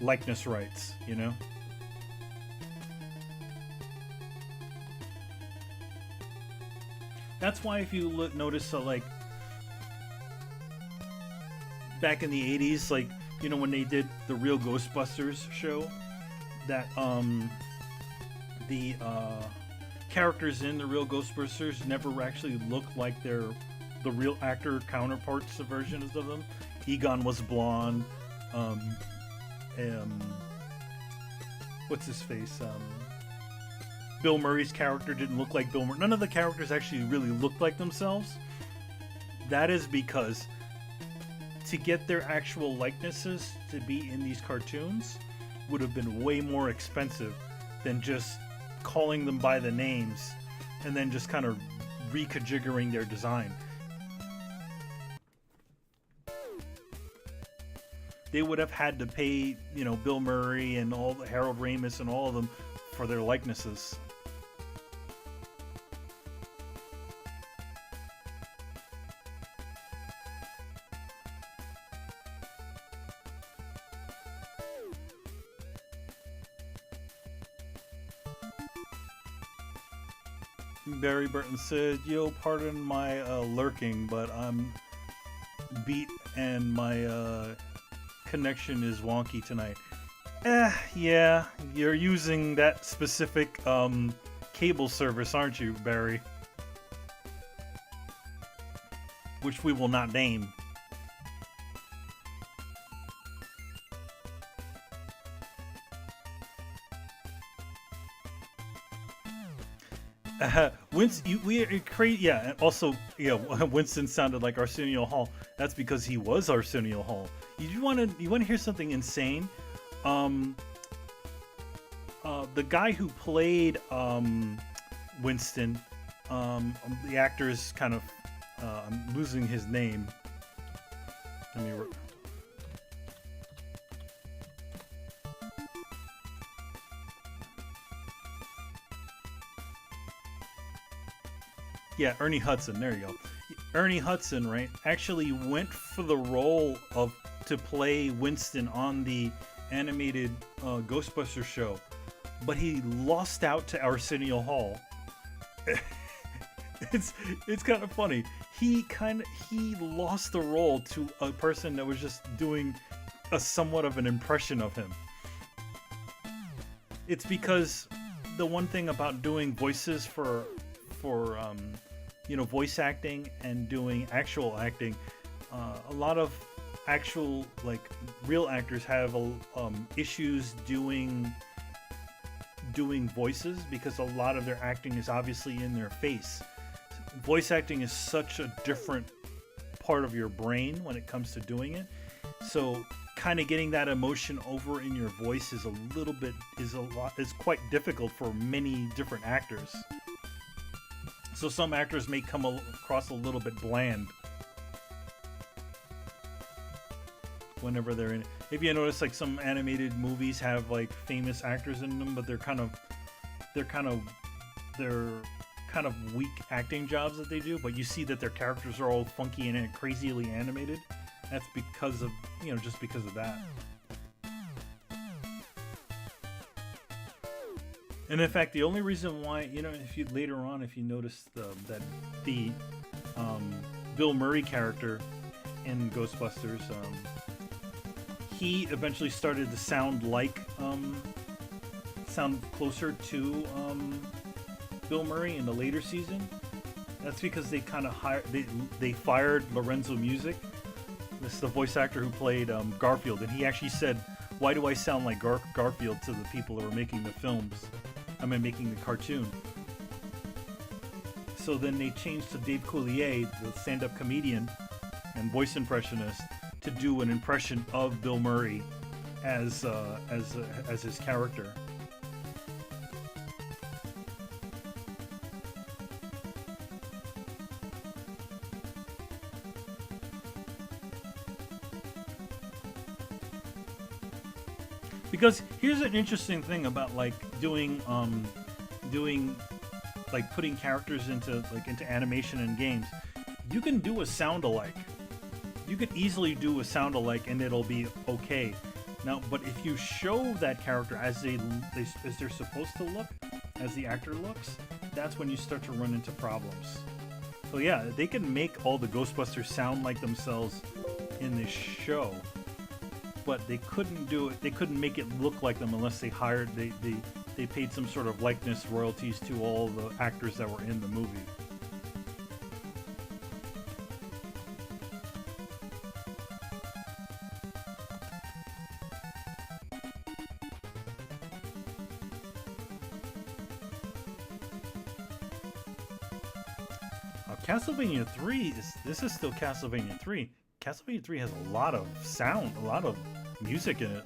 likeness rights, That's why if you notice like back in the 80s, like when they did the Real Ghostbusters show, that the characters in the Real Ghostbusters never actually looked like the real actor counterparts, the versions of them. Egon was blonde. What's his face? Bill Murray's character didn't look like Bill Murray. None of the characters actually really looked like themselves. That is because to get their actual likenesses to be in these cartoons would have been way more expensive than just calling them by the names and then just kind of reconfiguring their design. They would have had to pay, Bill Murray and all the Harold Ramis and all of them for their likenesses. Barry Burton said, "Yo, pardon my lurking, but I'm beat and my connection is wonky tonight." Yeah, you're using that specific cable service, aren't you, Barry? Which we will not name. Winston, we are crazy. Yeah, and also, yeah, Winston sounded like Arsenio Hall. That's because he was Arsenio Hall. You want to hear something insane? The guy who played Winston, the actor is kind of, I'm losing his name. Let me. Yeah, Ernie Hudson. There you go. Ernie Hudson, right? Actually went for the role to play Winston on the animated Ghostbusters show, but he lost out to Arsenio Hall. It's kind of funny. He lost the role to a person that was just doing a somewhat of an impression of him. It's because the one thing about doing voices for voice acting and doing actual acting, a lot of actual, like, real actors have issues doing voices because a lot of their acting is obviously in their face. Voice acting is such a different part of your brain when it comes to doing it. So kind of getting that emotion over in your voice is quite difficult for many different actors. So some actors may come across a little bit bland whenever they're in it. If you notice, like, some animated movies have like famous actors in them, but they're kind of weak acting jobs that they do. But you see that their characters are all funky and crazily animated. That's because of just because of that. And in fact, the only reason why, if you notice that the Bill Murray character in Ghostbusters, he eventually started to sound closer to Bill Murray in the later season. That's because they kind of they fired Lorenzo Music. This is the voice actor who played Garfield, and he actually said, "Why do I sound like Garfield to the people that were making the films? Making the cartoon." So then they changed to Dave Coulier, the stand-up comedian and voice impressionist, to do an impression of Bill Murray as his character. Because here's an interesting thing about doing putting characters into animation and games. You can do a sound alike. You could easily do a sound alike and it'll be okay. Now, but if you show that character as they're supposed to look, as the actor looks, that's when you start to run into problems. So yeah, they can make all the Ghostbusters sound like themselves in this show, but they couldn't do it. They couldn't make it look like them unless they paid some sort of likeness royalties to all the actors that were in the movie. Castlevania 3 this is still Castlevania 3. Castlevania 3 has a lot of sound, a lot of music in it.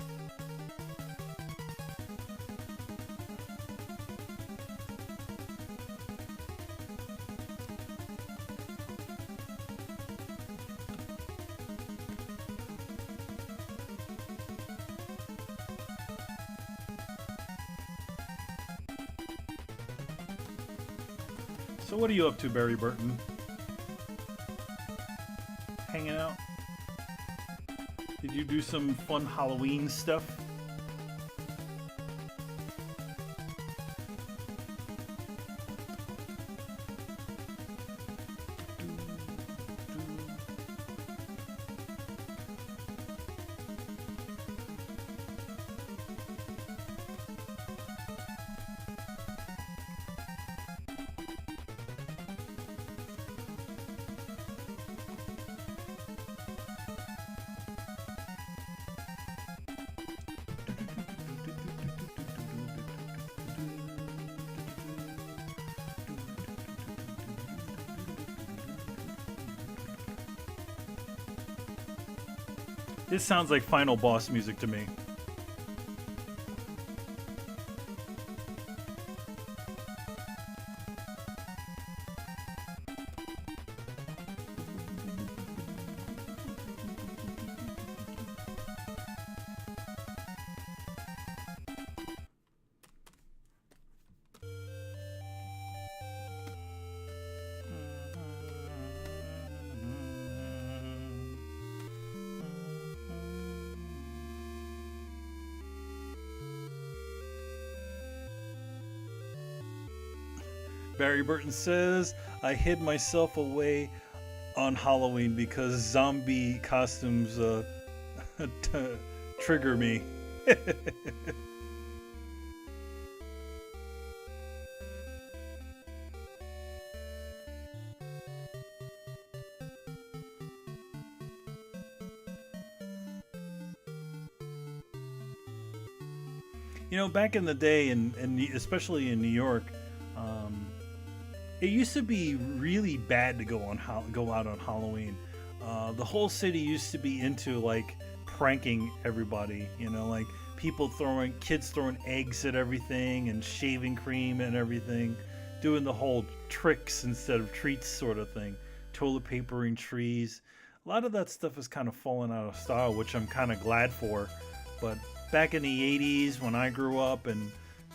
So what are you up to, Barry Burton? Hanging out? Did you do some fun Halloween stuff? This sounds like final boss music to me. Barry Burton says, I hid myself away on Halloween because zombie costumes trigger me. You know, back in the day, and especially in New York, it used to be really bad to go out on Halloween. The whole city used to be into like pranking everybody. You know, like kids throwing eggs at everything and shaving cream and everything, doing the whole tricks instead of treats sort of thing. Toilet papering trees. A lot of that stuff has kind of fallen out of style, which I'm kind of glad for. But back in the 80s when I grew up, and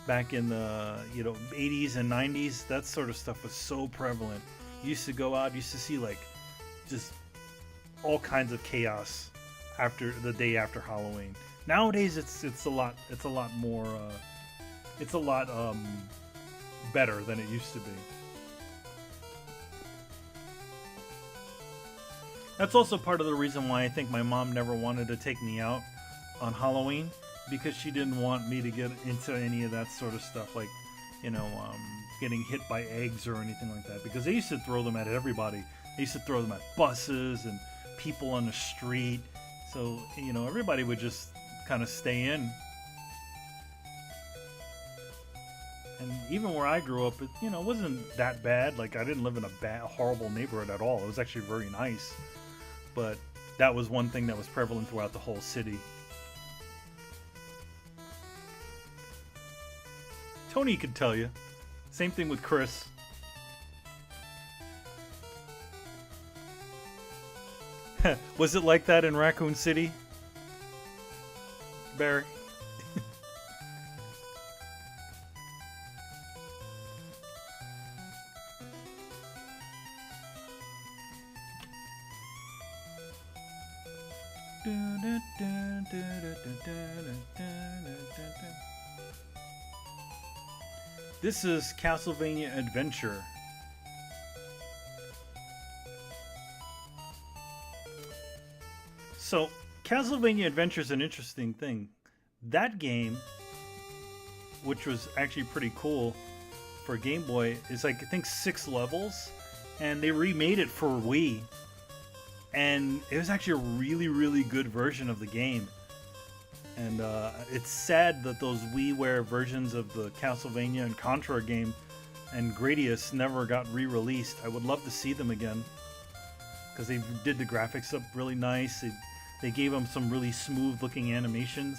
back in the 80s and 90s, that sort of stuff was so prevalent. You used to go out, used to see like just all kinds of chaos after the day after Halloween. Nowadays it's a lot more better than it used to be. That's also part of the reason why I think my mom never wanted to take me out on Halloween, because she didn't want me to get into any of that sort of stuff, like, getting hit by eggs or anything like that, because they used to throw them at everybody. They used to throw them at buses and people on the street. So, everybody would just kind of stay in. And even where I grew up, it wasn't that bad. Like, I didn't live in a horrible neighborhood at all. It was actually very nice. But that was one thing that was prevalent throughout the whole city. Tony could tell you. Same thing with Chris. Was it like that in Raccoon City, Barry? This is Castlevania Adventure. So, Castlevania Adventure is an interesting thing. That game, which was actually pretty cool for Game Boy, is like, I think 6 levels, and they remade it for Wii. And it was actually a really, really good version of the game. And it's sad that those WiiWare versions of the Castlevania and Contra game and Gradius never got re-released. I would love to see them again, because they did the graphics up really nice. They gave them some really smooth looking animations.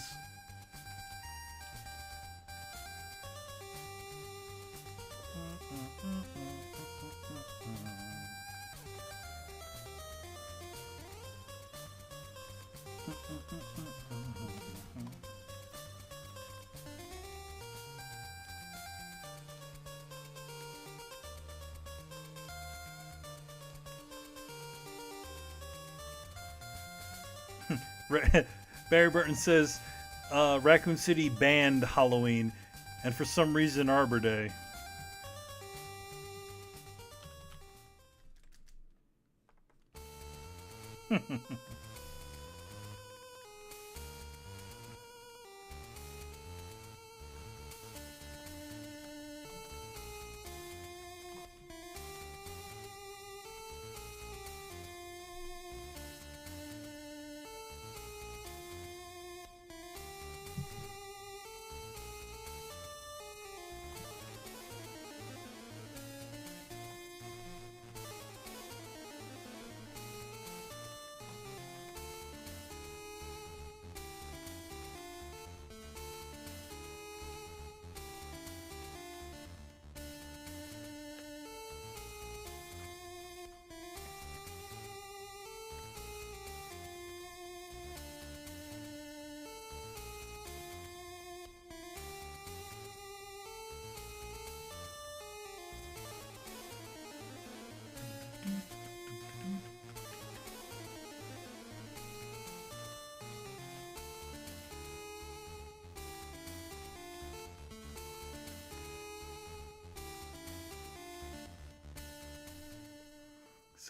Barry Burton says Raccoon City banned Halloween, and for some reason Arbor Day.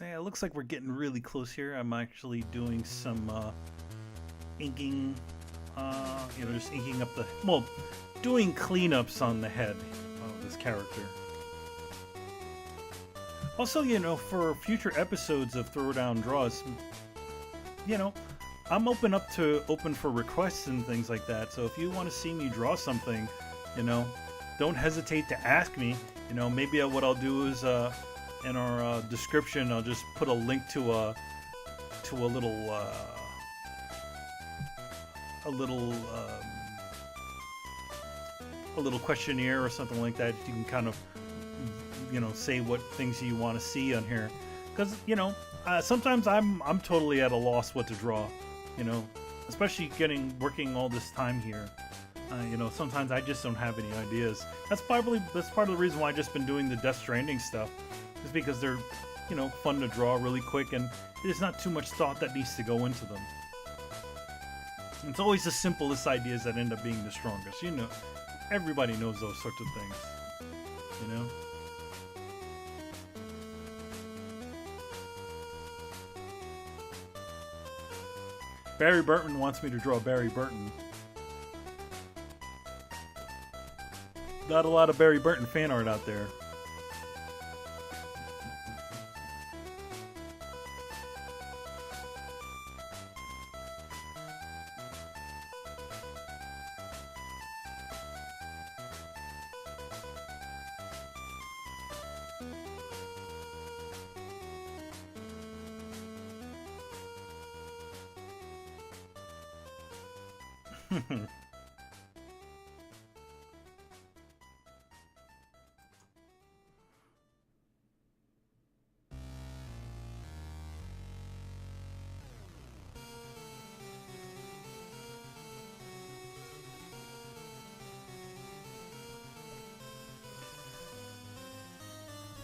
So yeah, it looks like we're getting really close here. I'm actually doing some inking, just inking up doing cleanups on the head of this character. Also, for future episodes of Throwdown Draws, I'm open for requests and things like that. So if you want to see me draw something, don't hesitate to ask me. Maybe what I'll do is in our description, I'll just put a link to a little questionnaire or something like that. You can kind of say what things you want to see on here, because sometimes I'm totally at a loss what to draw, especially working all this time here. Sometimes I just don't have any ideas. That's part of the reason why I've just been doing the Death Stranding stuff, is because they're fun to draw really quick, and there's not too much thought that needs to go into them. It's always the simplest ideas that end up being the strongest. Everybody knows those sorts of things. Barry Burton wants me to draw Barry Burton. Not a lot of Barry Burton fan art out there.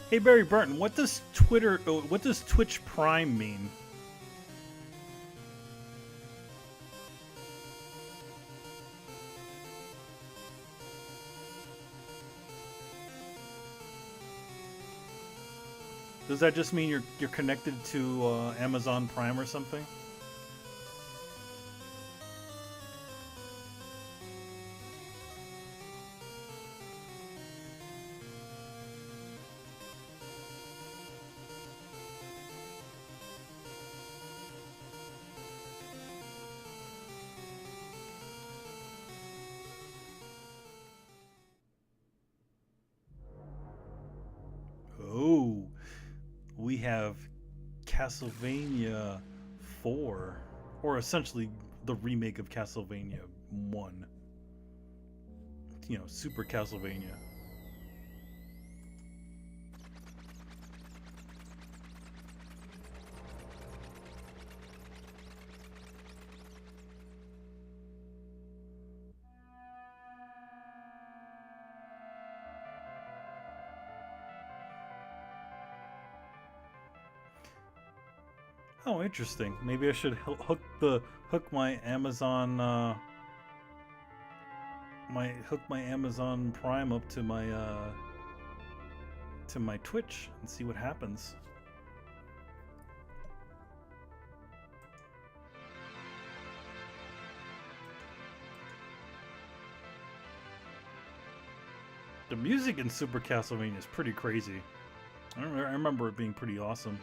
Hey Barry Burton, what does Twitch Prime mean? Does that just mean you're connected to Amazon Prime or something? Oh, we have Castlevania 4, or essentially the remake of Castlevania 1. Super Castlevania. Oh, interesting. Maybe I should hook my Amazon my Amazon Prime up to my Twitch and see what happens. The music in Super Castlevania is pretty crazy. I remember it being pretty awesome.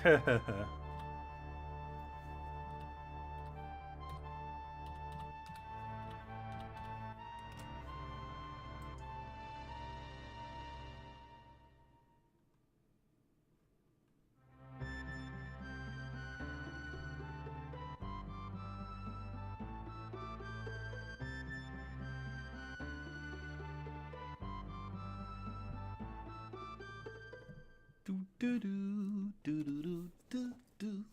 Do do do do do do do.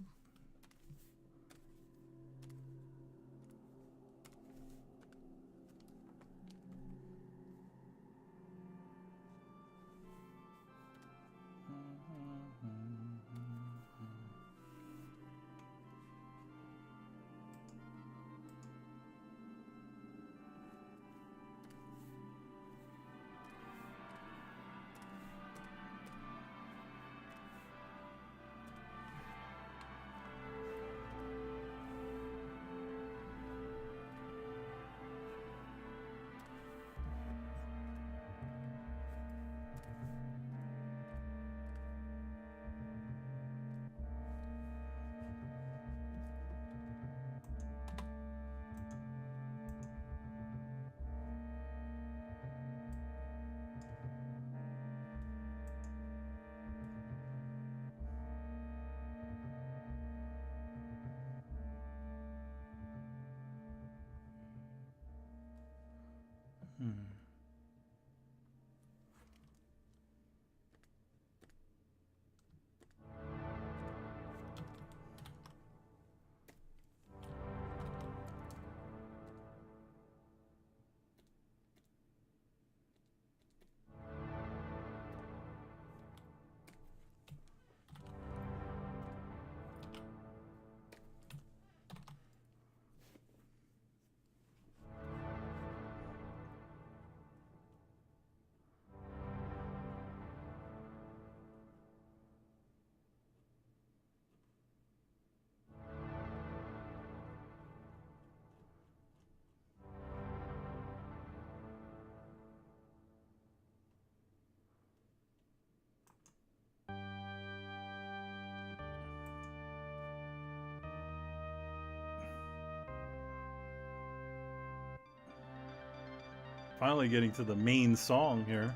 Finally getting to the main song here.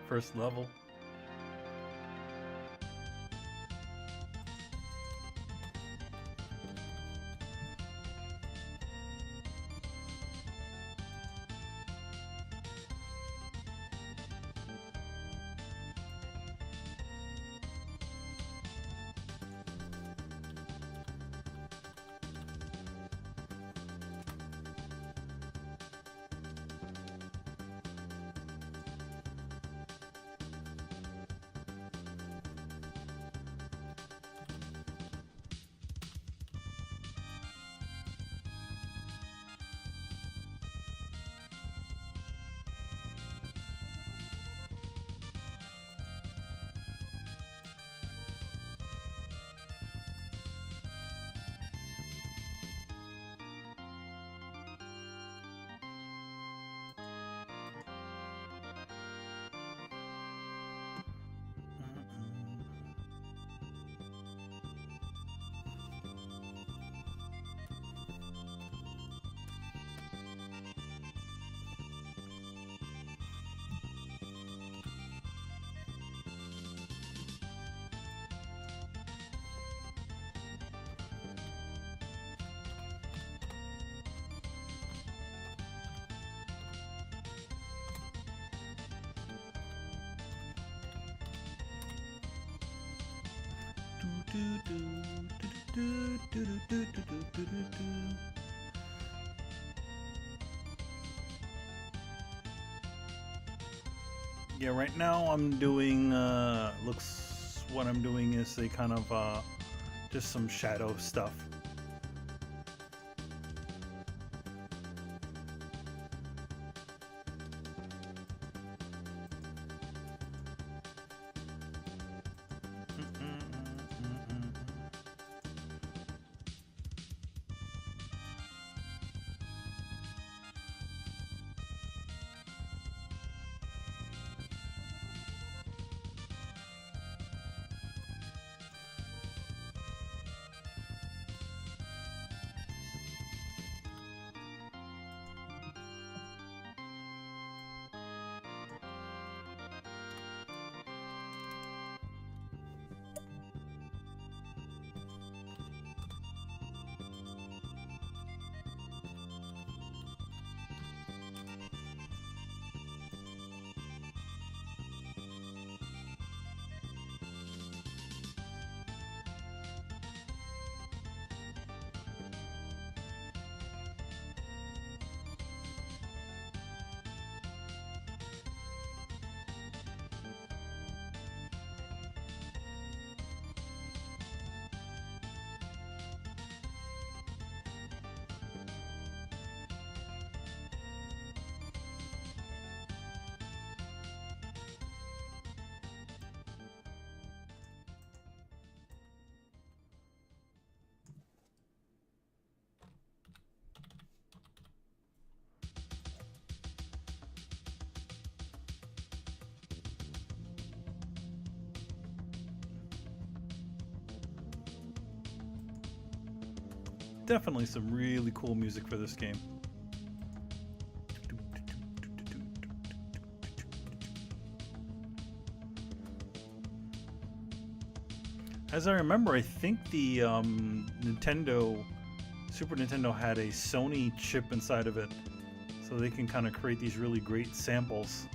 First level. Yeah, right now I'm doing, looks what I'm doing is a kind of, just some shadow stuff. definitely some really cool music for this game. As I remember, I think the Super Nintendo had a Sony chip inside of it, so they can kind of create these really great samples.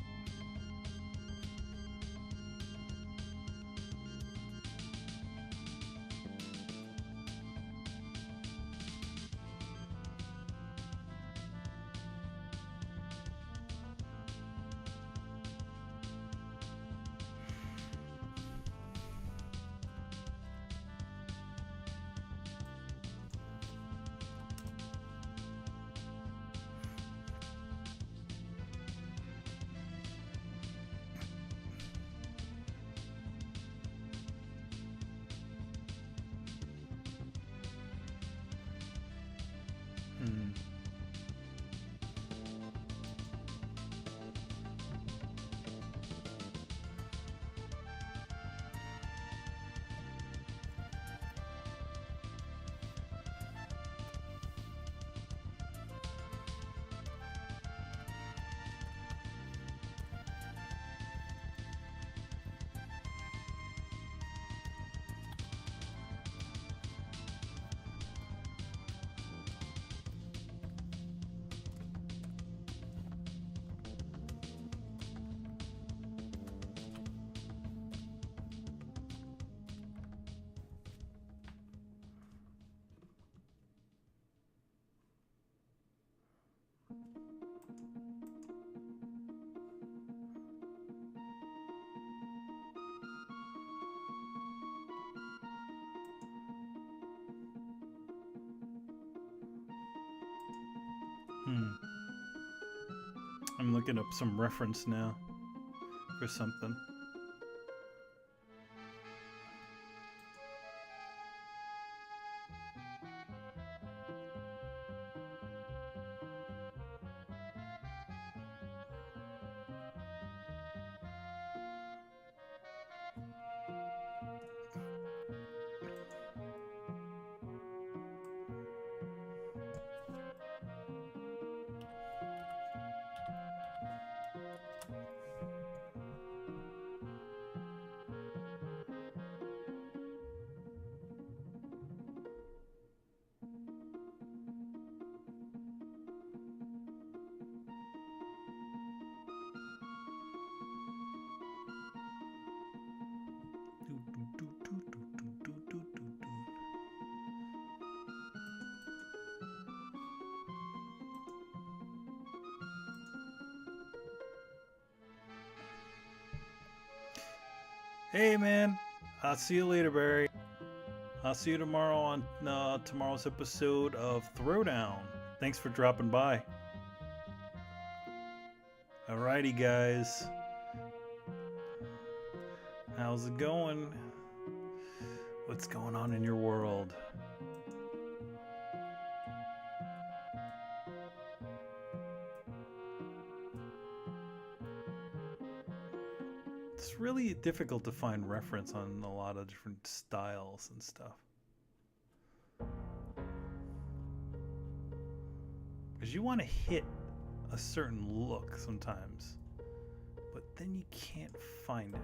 I'm looking up some reference now for something. Hey man, I'll see you later, Barry. I'll see you tomorrow on tomorrow's episode of Throwdown. Thanks for dropping by. Alrighty, guys. How's it going? What's going on in your world? It's really difficult to find reference on a lot of different styles and stuff. Because you want to hit a certain look sometimes, but then you can't find it.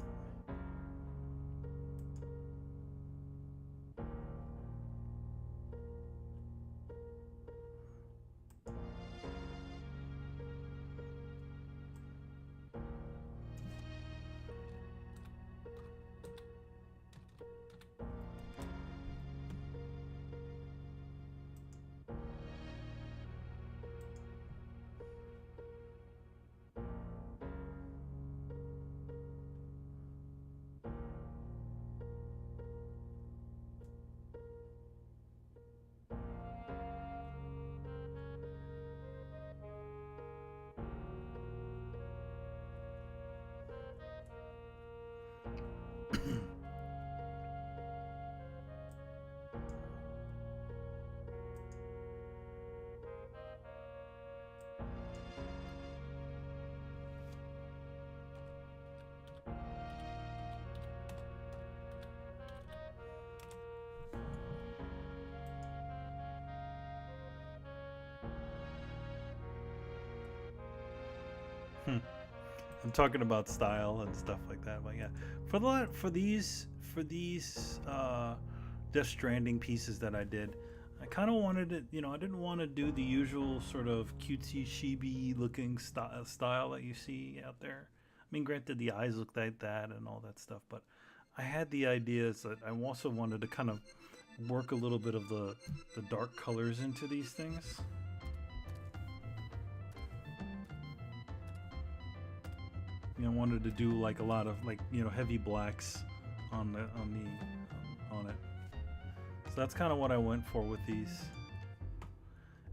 I'm talking about style and stuff like that. But yeah, for these Death Stranding pieces that I did, I kind of wanted it. I didn't want to do the usual sort of cutesy chibi looking style that you see out there. I mean, granted, the eyes look like that and all that stuff, but I had the ideas that I also wanted to kind of work a little bit of the dark colors into these things. I wanted to do like a lot of like heavy blacks on it. So that's kind of what I went for with these.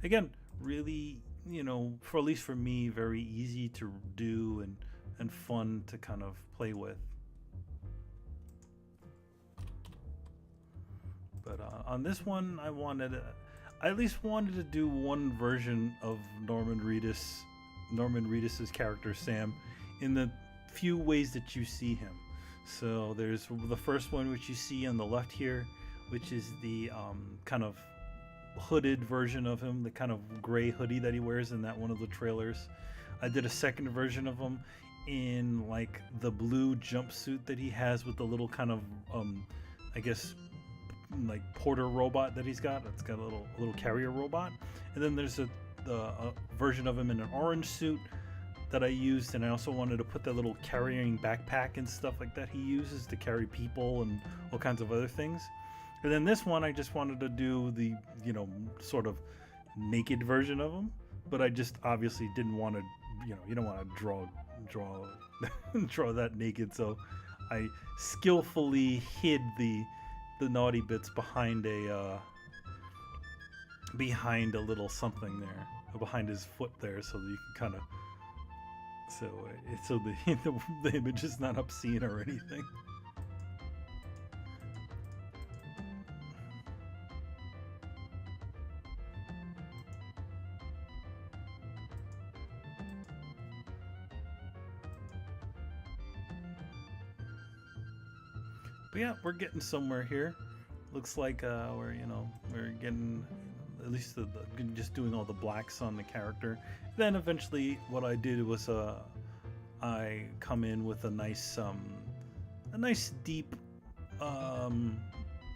Again, really, for at least for me, very easy to do and fun to kind of play with. But on this one, I at least wanted to do one version of Norman Reedus's character Sam, in the few ways that you see him. So there's the first one, which you see on the left here, which is the kind of hooded version of him, the kind of gray hoodie that he wears in that one of the trailers. I did a second version of him in like the blue jumpsuit that he has with the little kind of I guess like porter robot that he's got. It's got a little carrier robot. And then there's a version of him in an orange suit that I used, and I also wanted to put that little carrying backpack and stuff like that he uses to carry people and all kinds of other things. And then this one, I just wanted to do the sort of naked version of him, but I just obviously didn't want to, you don't want to draw draw that naked, so I skillfully hid the naughty bits behind a little something there, behind his foot there, so that you can kind of so the image is not obscene or anything. But yeah, we're getting somewhere here. Looks like we're getting at least just doing all the blacks on the character. Then eventually, what I did was I come in with a nice deep,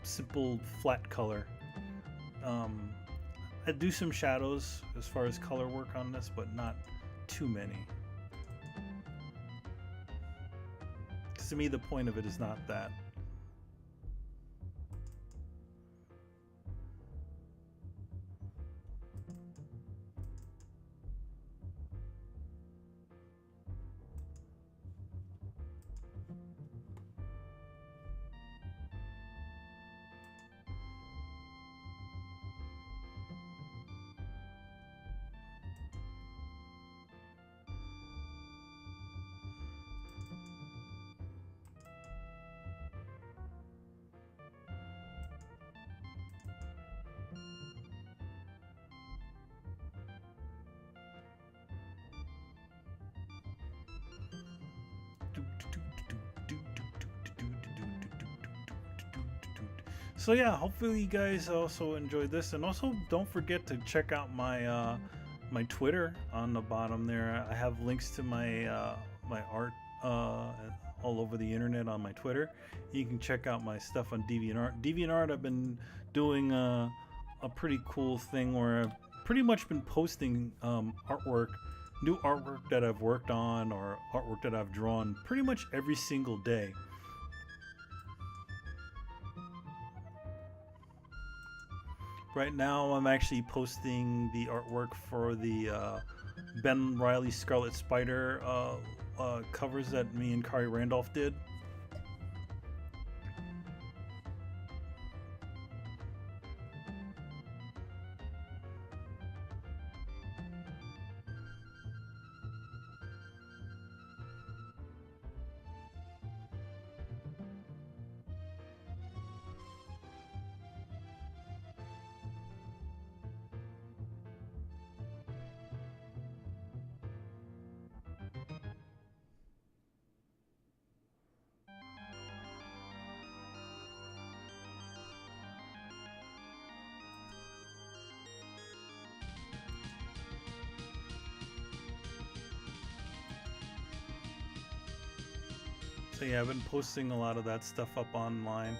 simple flat color. I do some shadows as far as color work on this, but not too many. Because to me, the point of it is not that. So yeah, hopefully you guys also enjoyed this, and also don't forget to check out my my Twitter on the bottom there. I have links to my my art all over the internet on my Twitter. You can check out my stuff on DeviantArt. DeviantArt, I've been doing a pretty cool thing where I've pretty much been posting new artwork that I've worked on or artwork that I've drawn pretty much every single day. Right now, I'm actually posting the artwork for the Ben Reilly Scarlet Spider covers that me and Kari Randolph did. So yeah, I've been posting a lot of that stuff up online.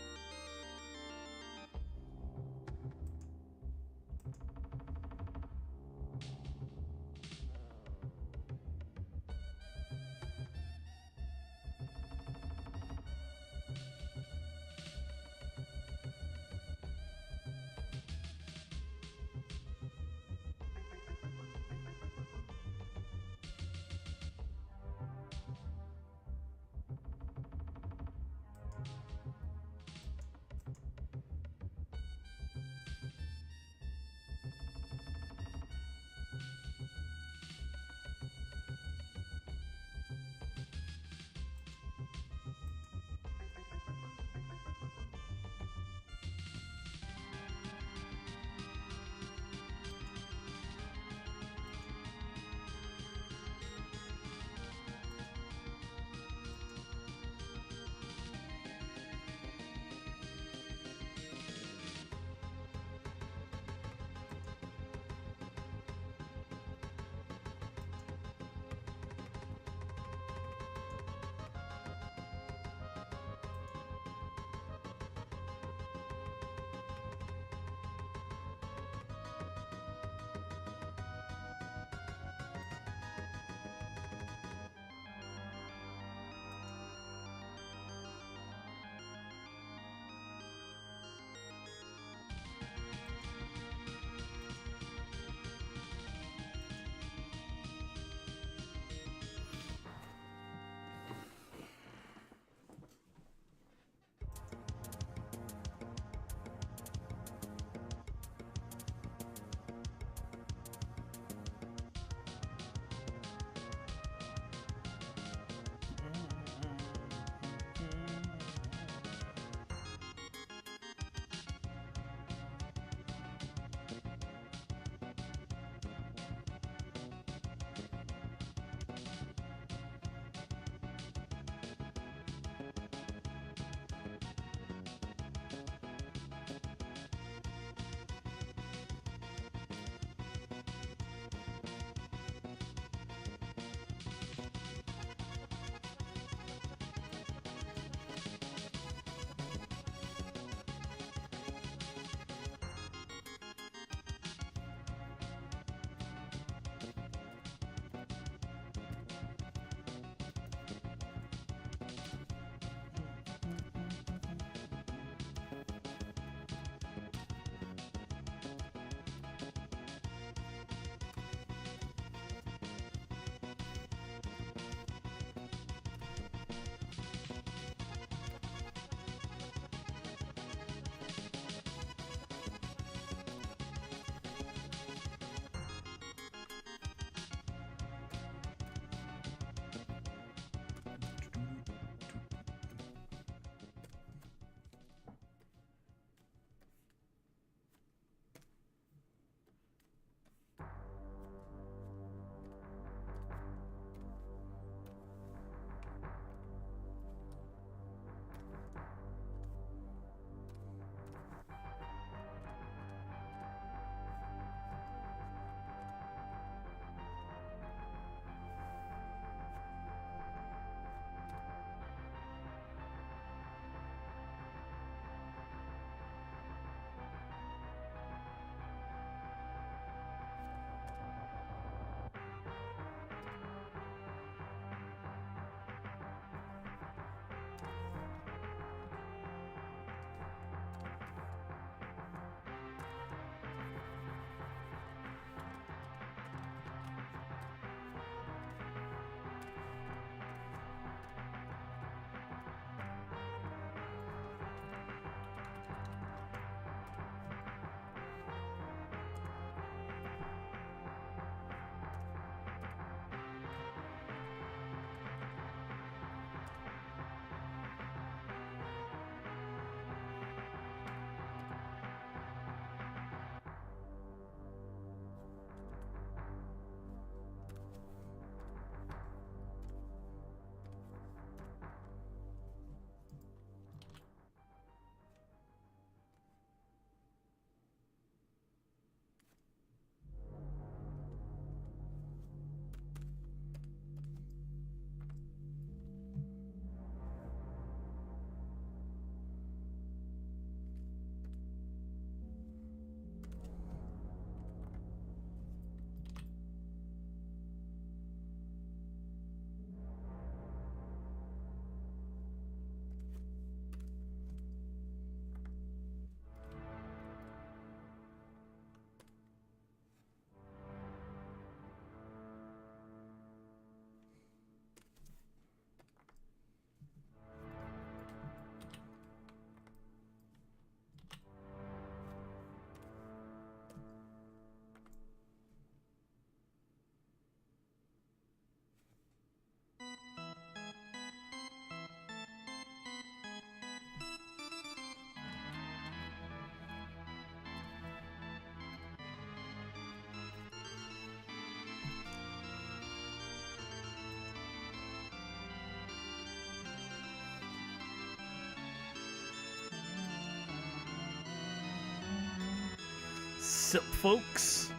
folks.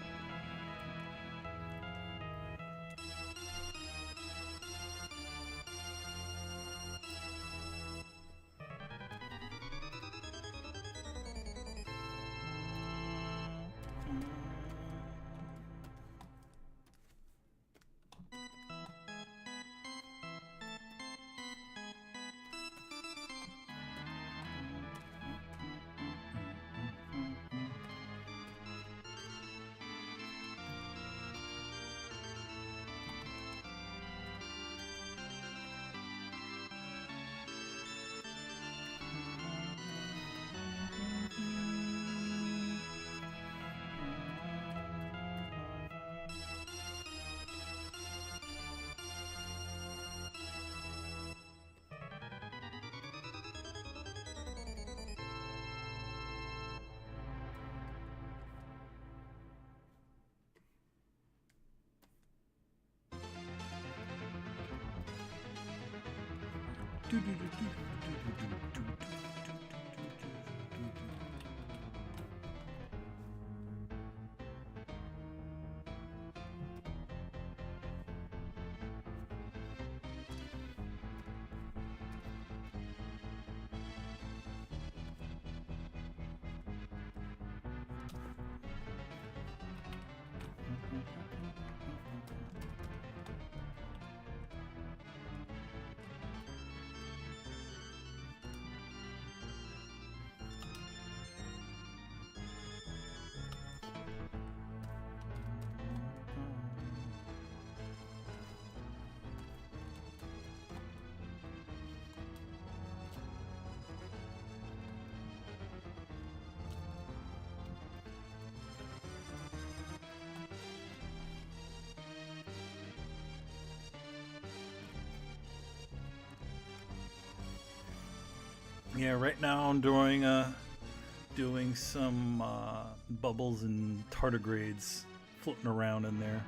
Yeah, right now I'm doing some bubbles and tardigrades floating around in there.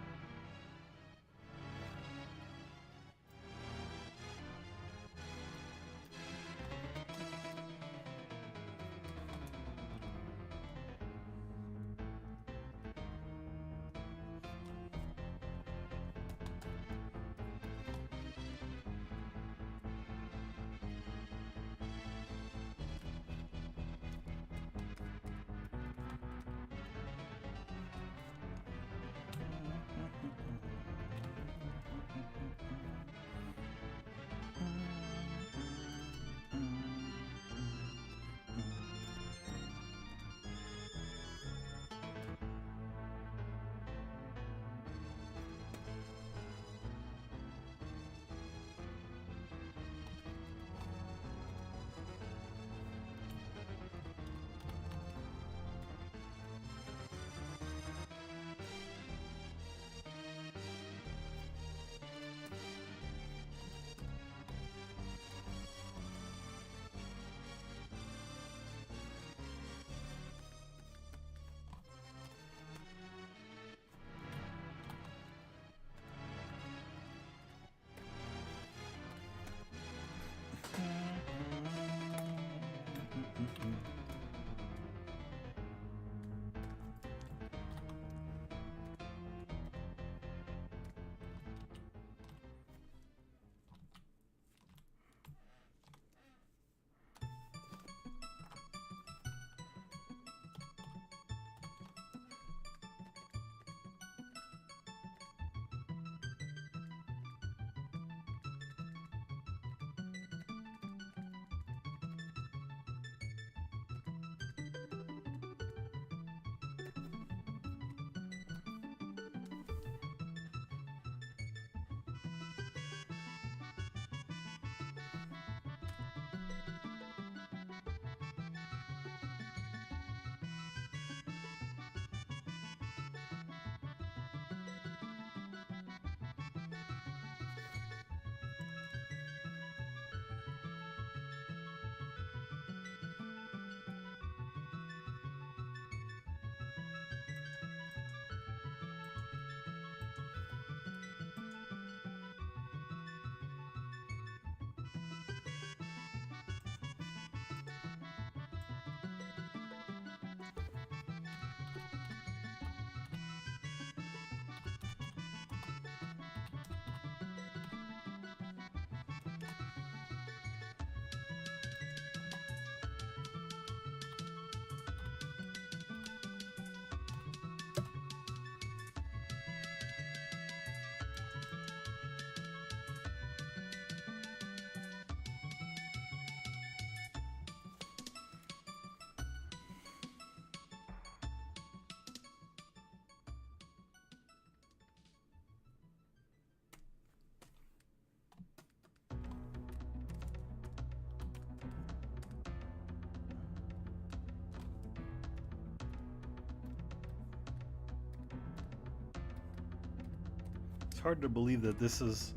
hard to believe that this is,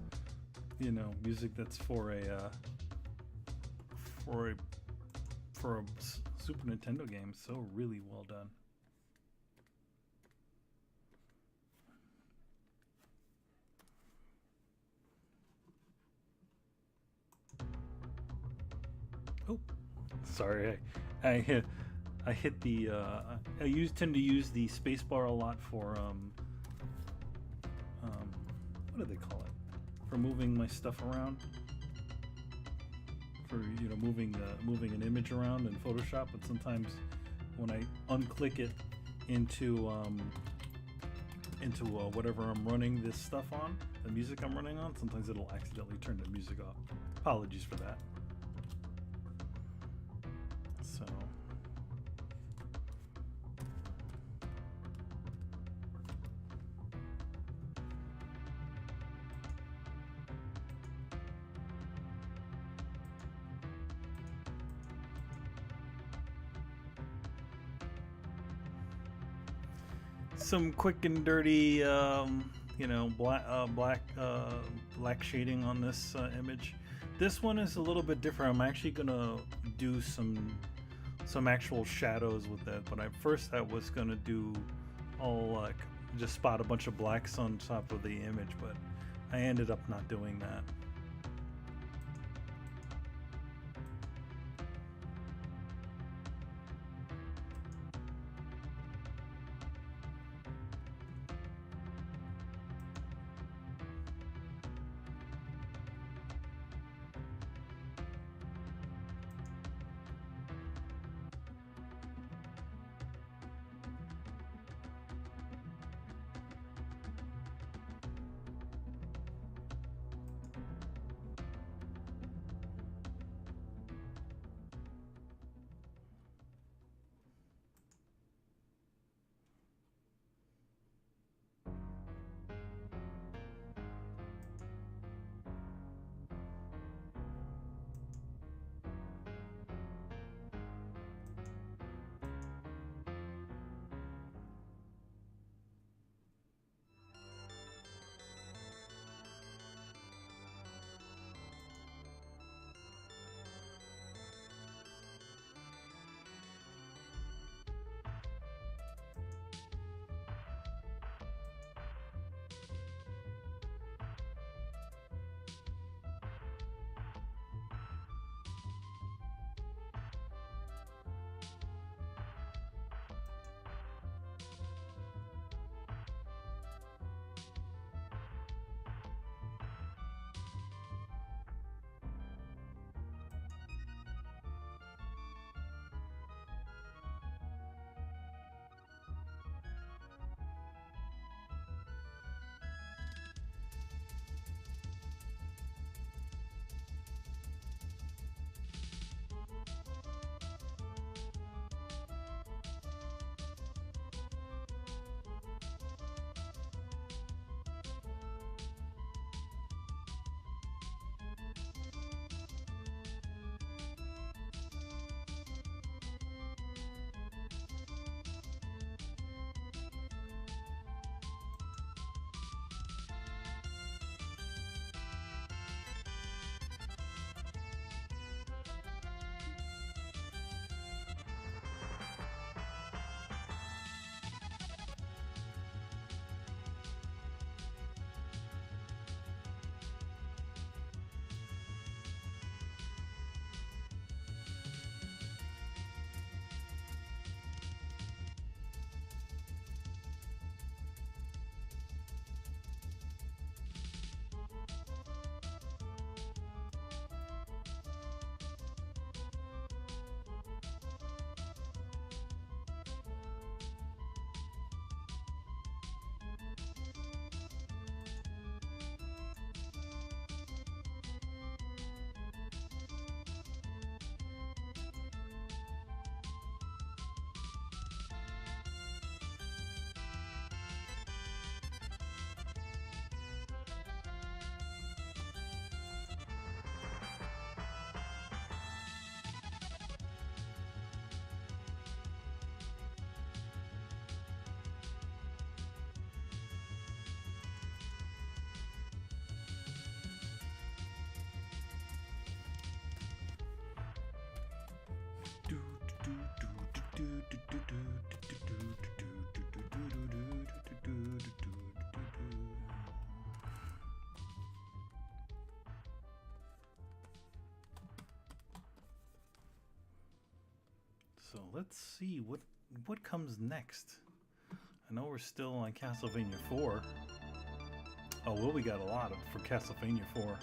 music that's for a for a Super Nintendo game. So really well done. Oh, sorry, I hit the. Tend to use the spacebar a lot for what do they call it? For moving my stuff around. For moving an image around in Photoshop, but sometimes when I unclick it into whatever I'm running this stuff on, the music I'm running on, sometimes it'll accidentally turn the music off. Apologies for that. So. Some quick and dirty, black shading on this image. This one is a little bit different. I'm actually gonna do some actual shadows with that. But first I was gonna do all just spot a bunch of blacks on top of the image, but I ended up not doing that. So let's see what comes next. I know we're still on Castlevania 4. Oh, well, we got a lot for Castlevania 4.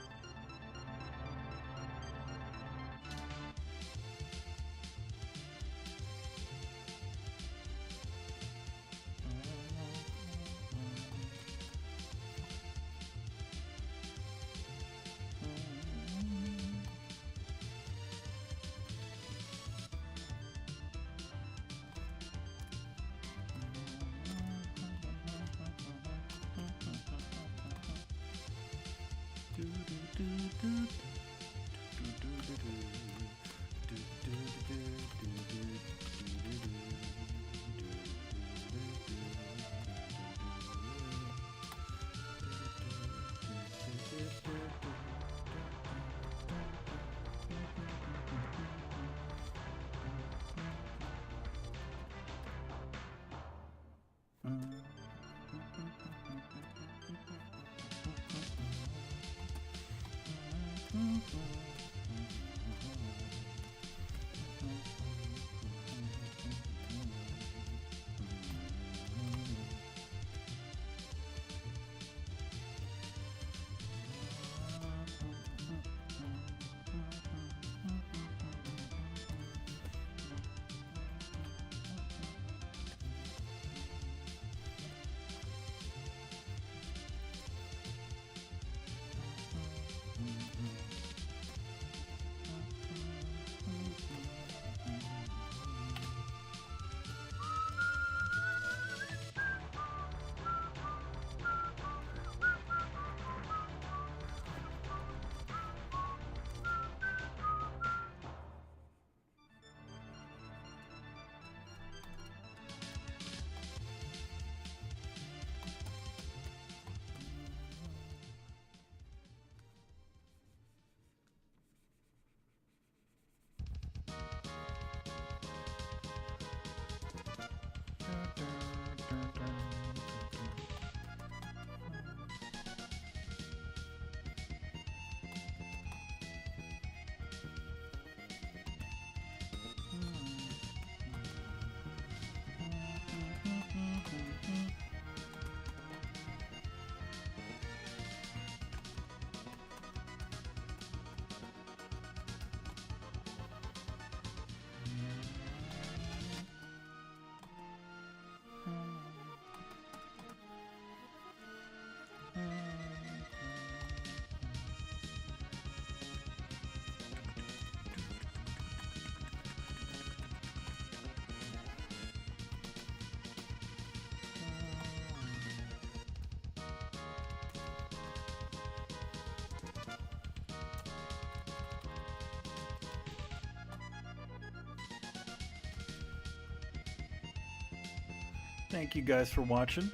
Thank you guys for watching.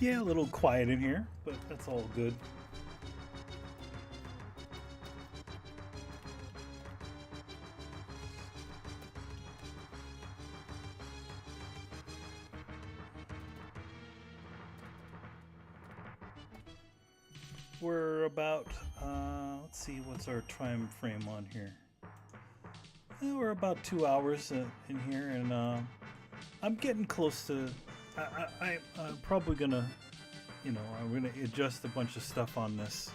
Yeah, a little quiet in here, but that's all good. We're about, let's see, what's our time frame on here? We're about 2 hours in here, and I'm getting close to. I'm probably gonna, I'm gonna adjust a bunch of stuff on this.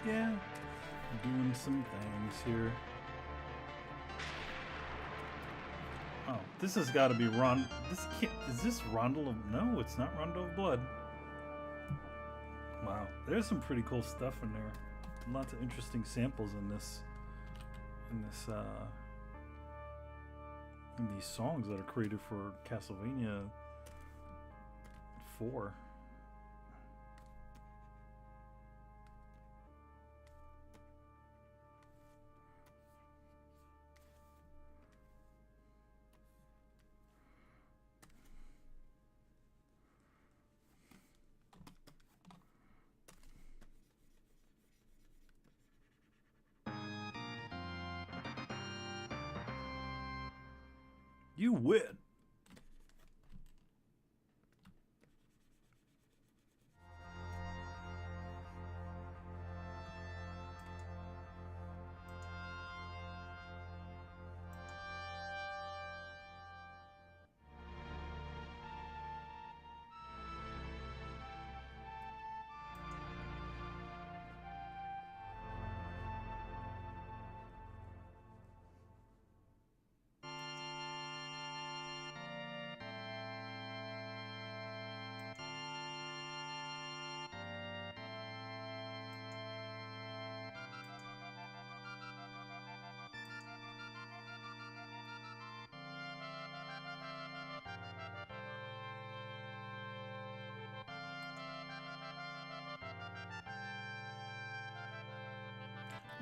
Yeah, doing some things here. Oh, this has got to be This can't. Is this Rondo of? No, it's not Rondo of Blood. Wow, there's some pretty cool stuff in there. Lots of interesting samples in this. In these songs that are created for Castlevania 4. You win.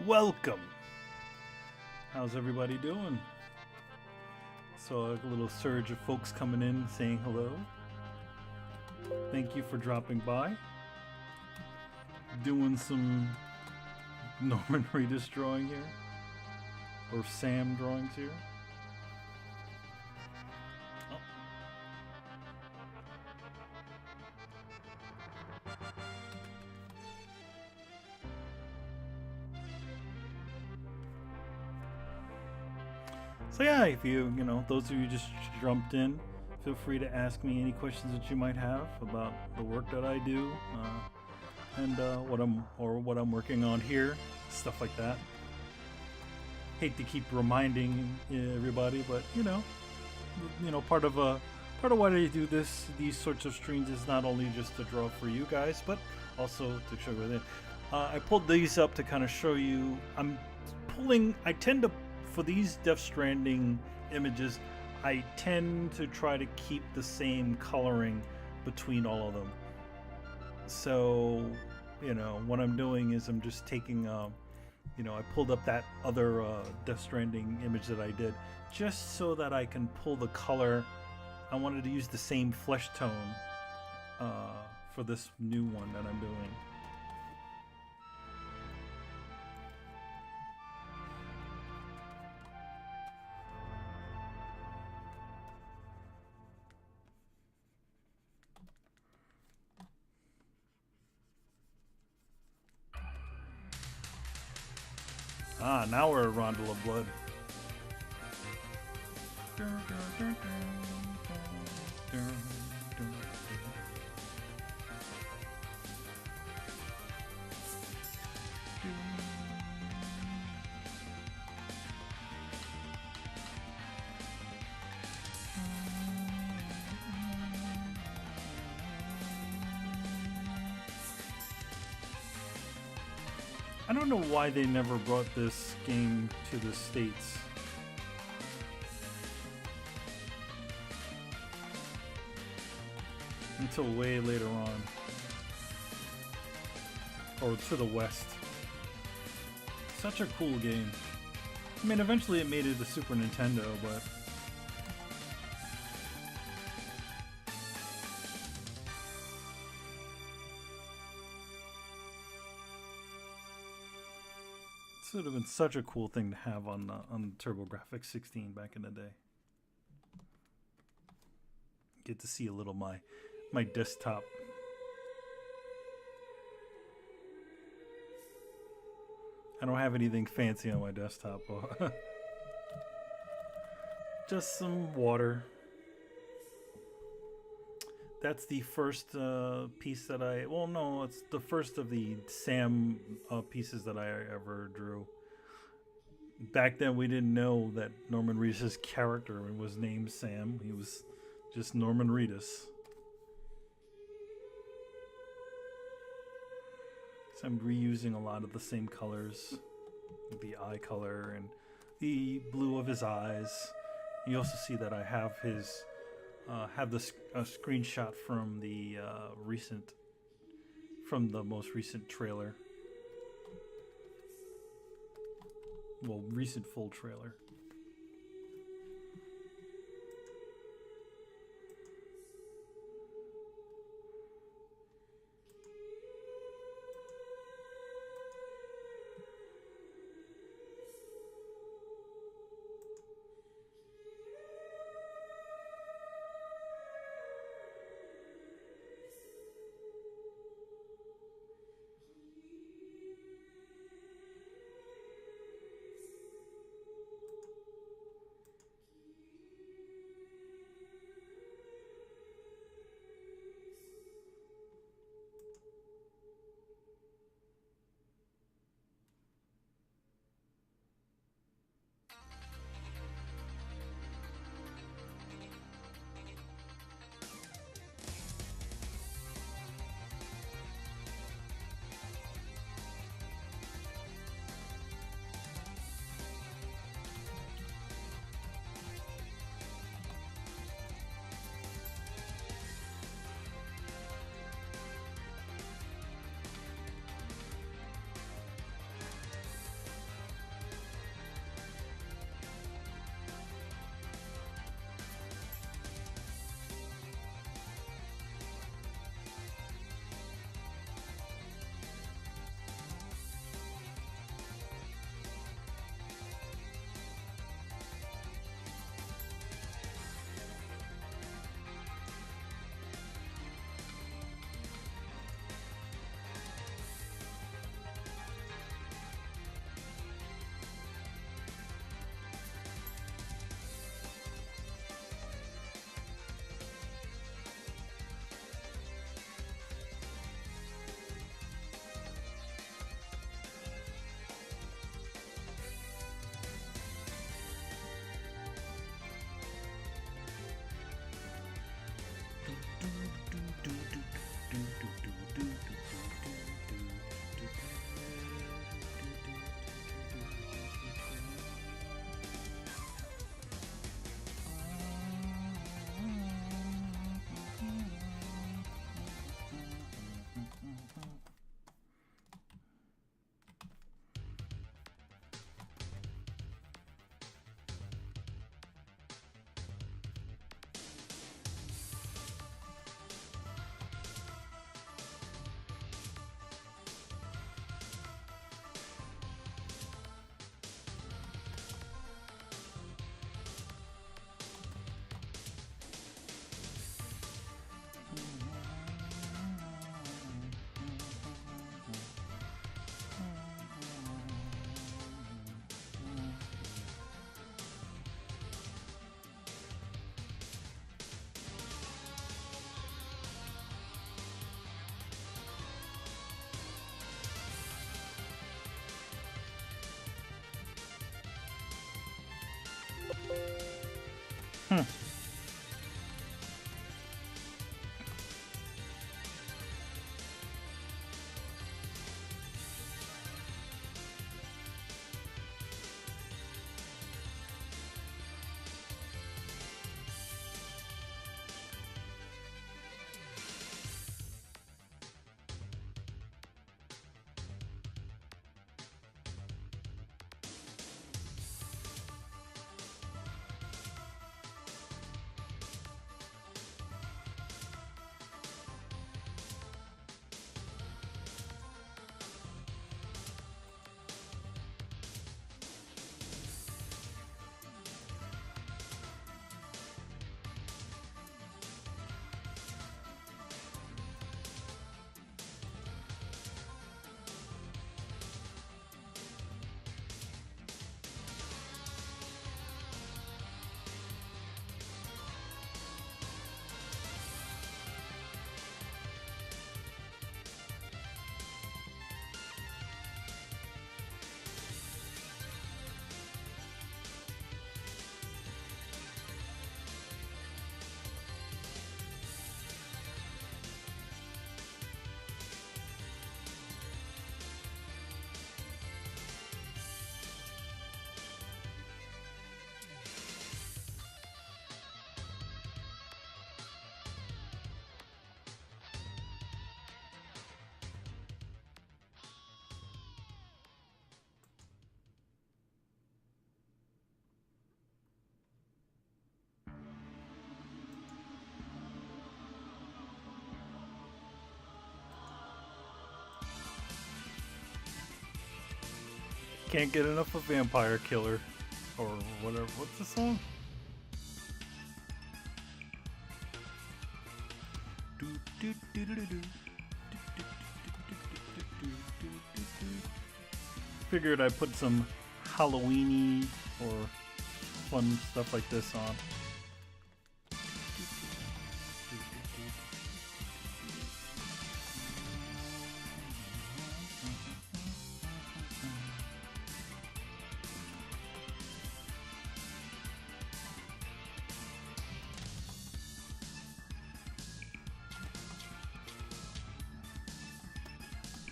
Welcome. How's everybody doing? Saw a little surge of folks coming in saying hello. Thank you for dropping by. Doing some Norman Reedus drawing here. Or Sam drawings here. Oh. So yeah, if you those of you just jumped in, feel free to ask me any questions that you might have about the work that I do, and what I'm working on here, stuff like that. Hate to keep reminding everybody, but part of why I do these sorts of streams is not only just to draw for you guys, but also to show you. I pulled these up to kind of show you. I tend to, for these Death Stranding images, I tend to try to keep the same coloring between all of them. So, what I'm doing is I'm just taking, I pulled up that other Death Stranding image that I did, just so that I can pull the color. I wanted to use the same flesh tone for this new one that I'm doing. Now we're a Rondel of Blood. I don't know why they never brought this game to the States. Until way later on. Or to the West. Such a cool game. I mean, eventually it made it to Super Nintendo, but... This would have been such a cool thing to have on TurboGrafx 16 back in the day. Get to see a little my desktop. I don't have anything fancy on my desktop. Just some water. That's the first piece that it's the first of the Sam pieces that I ever drew. Back then we didn't know that Norman Reedus' character was named Sam. He was just Norman Reedus. So I'm reusing a lot of the same colors. The eye color and the blue of his eyes. You also see that I have his... have a screenshot from the most recent trailer. Well, recent full trailer. Hmm. Can't get enough of Vampire Killer. Or whatever. What's the song? Figured I'd put some Halloweeny or fun stuff like this on.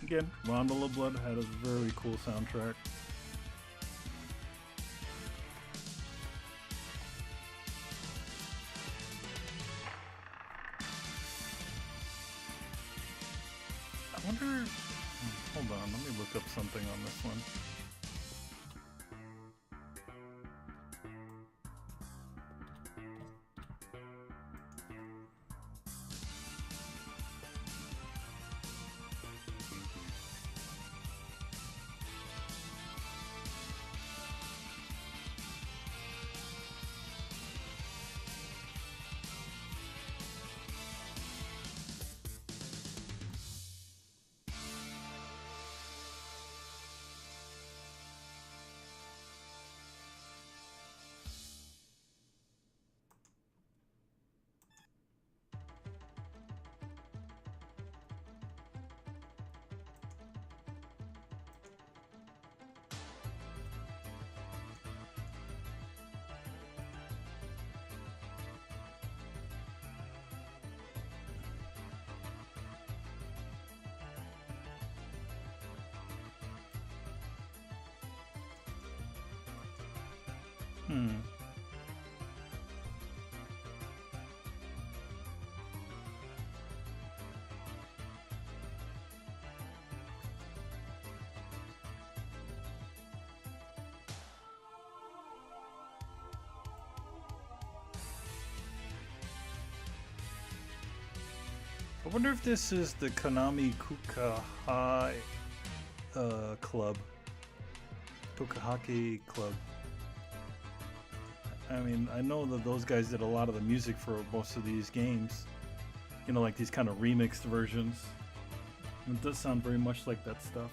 Again, Rondo of Blood had a very cool soundtrack. I wonder... Hold on, let me look up something on this one. I wonder if this is the Konami Kukahai club. Kukahaki club. I mean, I know that those guys did a lot of the music for most of these games. You know, like these kind of remixed versions. It does sound very much like that stuff.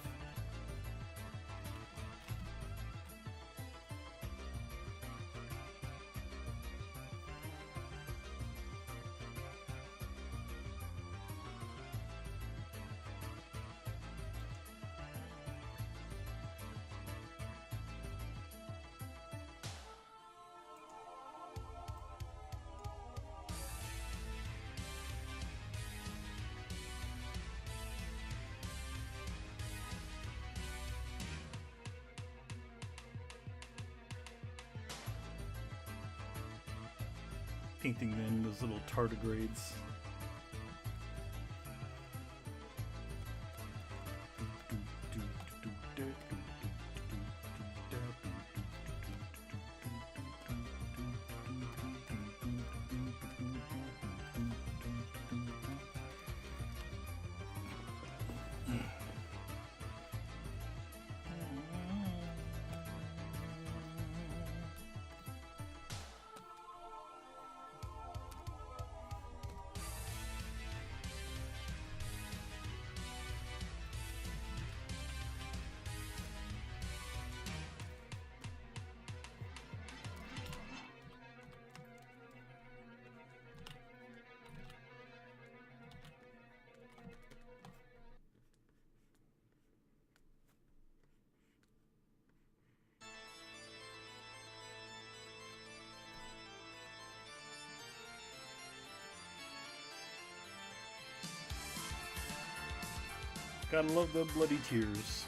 painting in those little tardigrades. Gotta love the bloody tears.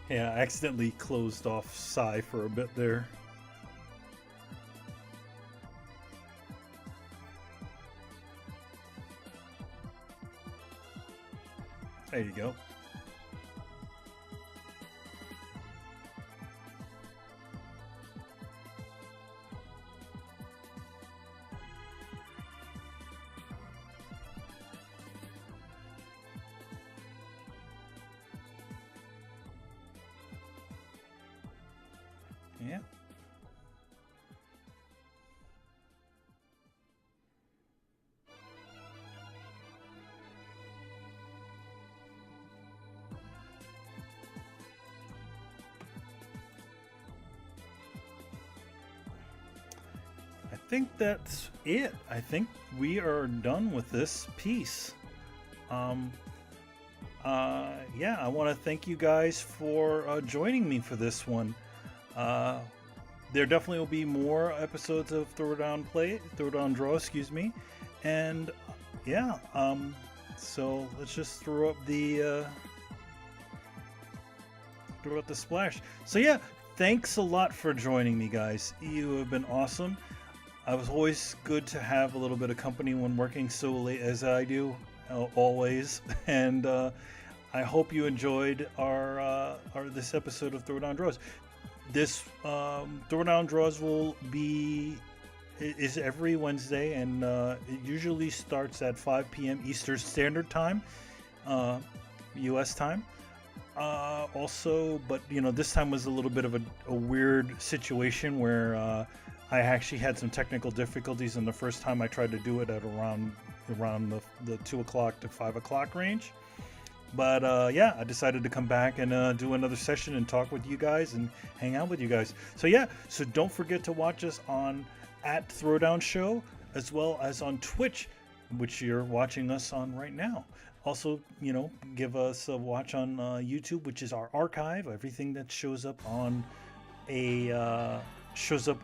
Yeah, I accidentally closed off Psy for a bit there. There you go. Yeah. I think that's it. I think we are done with this piece. Um, yeah, I want to thank you guys for joining me for this one. Uh, there definitely will be more episodes of Throwdown Draw, excuse me, and yeah. So let's just throw up the splash. So yeah, thanks a lot for joining me, guys. You have been awesome. It was always good to have a little bit of company when working so late as I do, always. And I hope you enjoyed our this episode of Throwdown Draws. This Throwdown Draws is every Wednesday, and it usually starts at 5 p.m. Eastern Standard Time, U.S. time. Also, but this time was a little bit of a weird situation where I actually had some technical difficulties, and the first time I tried to do it at around the 2 o'clock to 5 o'clock range. But yeah, I decided to come back and do another session and talk with you guys and hang out with you guys. So yeah, so don't forget to watch us on @Throwdown Show, as well as on Twitch, which you're watching us on right now. Also, give us a watch on YouTube, which is our archive. Everything that shows up on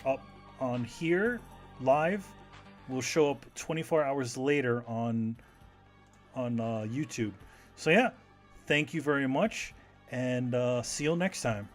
up on here live will show up 24 hours later on YouTube. So yeah, thank you very much, and see you next time.